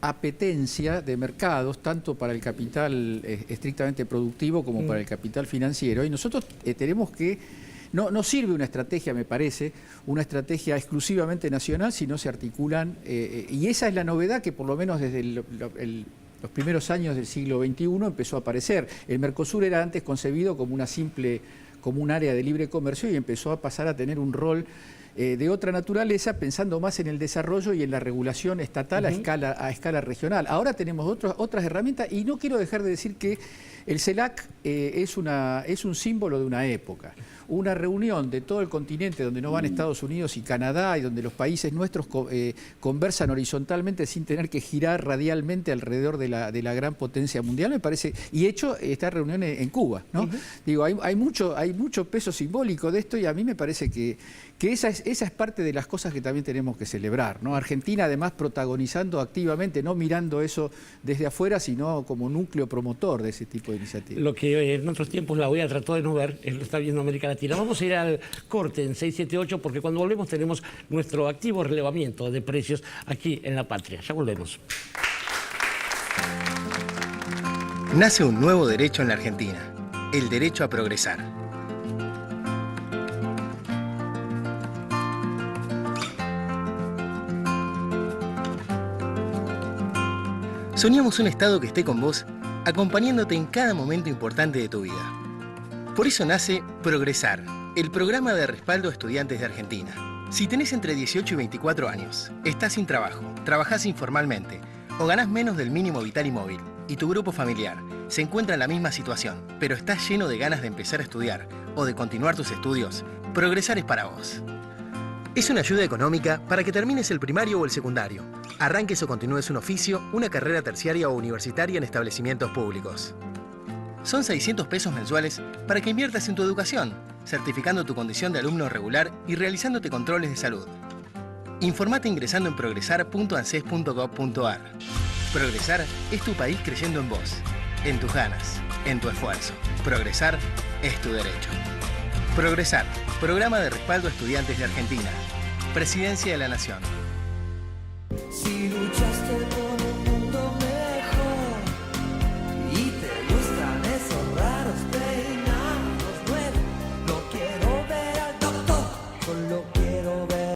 apetencia de mercados, tanto para el capital estrictamente productivo como para el capital financiero, y nosotros tenemos que... No sirve una estrategia, me parece, una estrategia exclusivamente nacional si no se articulan, y esa es la novedad que por lo menos desde los primeros años del siglo XXI empezó a aparecer. El Mercosur era antes concebido como como un área de libre comercio y empezó a pasar a tener un rol de otra naturaleza, pensando más en el desarrollo y en la regulación estatal a escala regional. Ahora tenemos otras herramientas, y no quiero dejar de decir que el CELAC es un símbolo de una época. Una reunión de todo el continente donde no van Estados Unidos y Canadá, y donde los países nuestros conversan horizontalmente sin tener que girar radialmente alrededor de la gran potencia mundial, me parece. Y hecho esta reunión en Cuba, ¿no? Digo, hay mucho peso simbólico de esto, y a mí me parece que esa es parte de las cosas que también tenemos que celebrar, ¿no? Argentina además protagonizando activamente, no mirando eso desde afuera, sino como núcleo promotor de ese tipo de iniciativas. Lo que en otros tiempos la OEA trató de no ver, lo está viendo América Latina. Vamos a ir al corte en 678, porque cuando volvemos tenemos nuestro activo relevamiento de precios aquí en La Patria. Ya volvemos. Nace un nuevo derecho en la Argentina, el derecho a progresar. Soñamos un Estado que esté con vos, acompañándote en cada momento importante de tu vida. Por eso nace Progresar, el programa de respaldo a estudiantes de Argentina. Si tenés entre 18 y 24 años, estás sin trabajo, trabajás informalmente o ganás menos del mínimo vital y móvil, y tu grupo familiar se encuentra en la misma situación, pero estás lleno de ganas de empezar a estudiar o de continuar tus estudios, Progresar es para vos. Es una ayuda económica para que termines el primario o el secundario, arranques o continúes un oficio, una carrera terciaria o universitaria en establecimientos públicos. Son 600 pesos mensuales para que inviertas en tu educación, certificando tu condición de alumno regular y realizándote controles de salud. Informate ingresando en progresar.anses.gov.ar. Progresar es tu país creyendo en vos, en tus ganas, en tu esfuerzo. Progresar es tu derecho. Progresar, programa de respaldo a estudiantes de Argentina. Presidencia de la Nación. Si luchaste por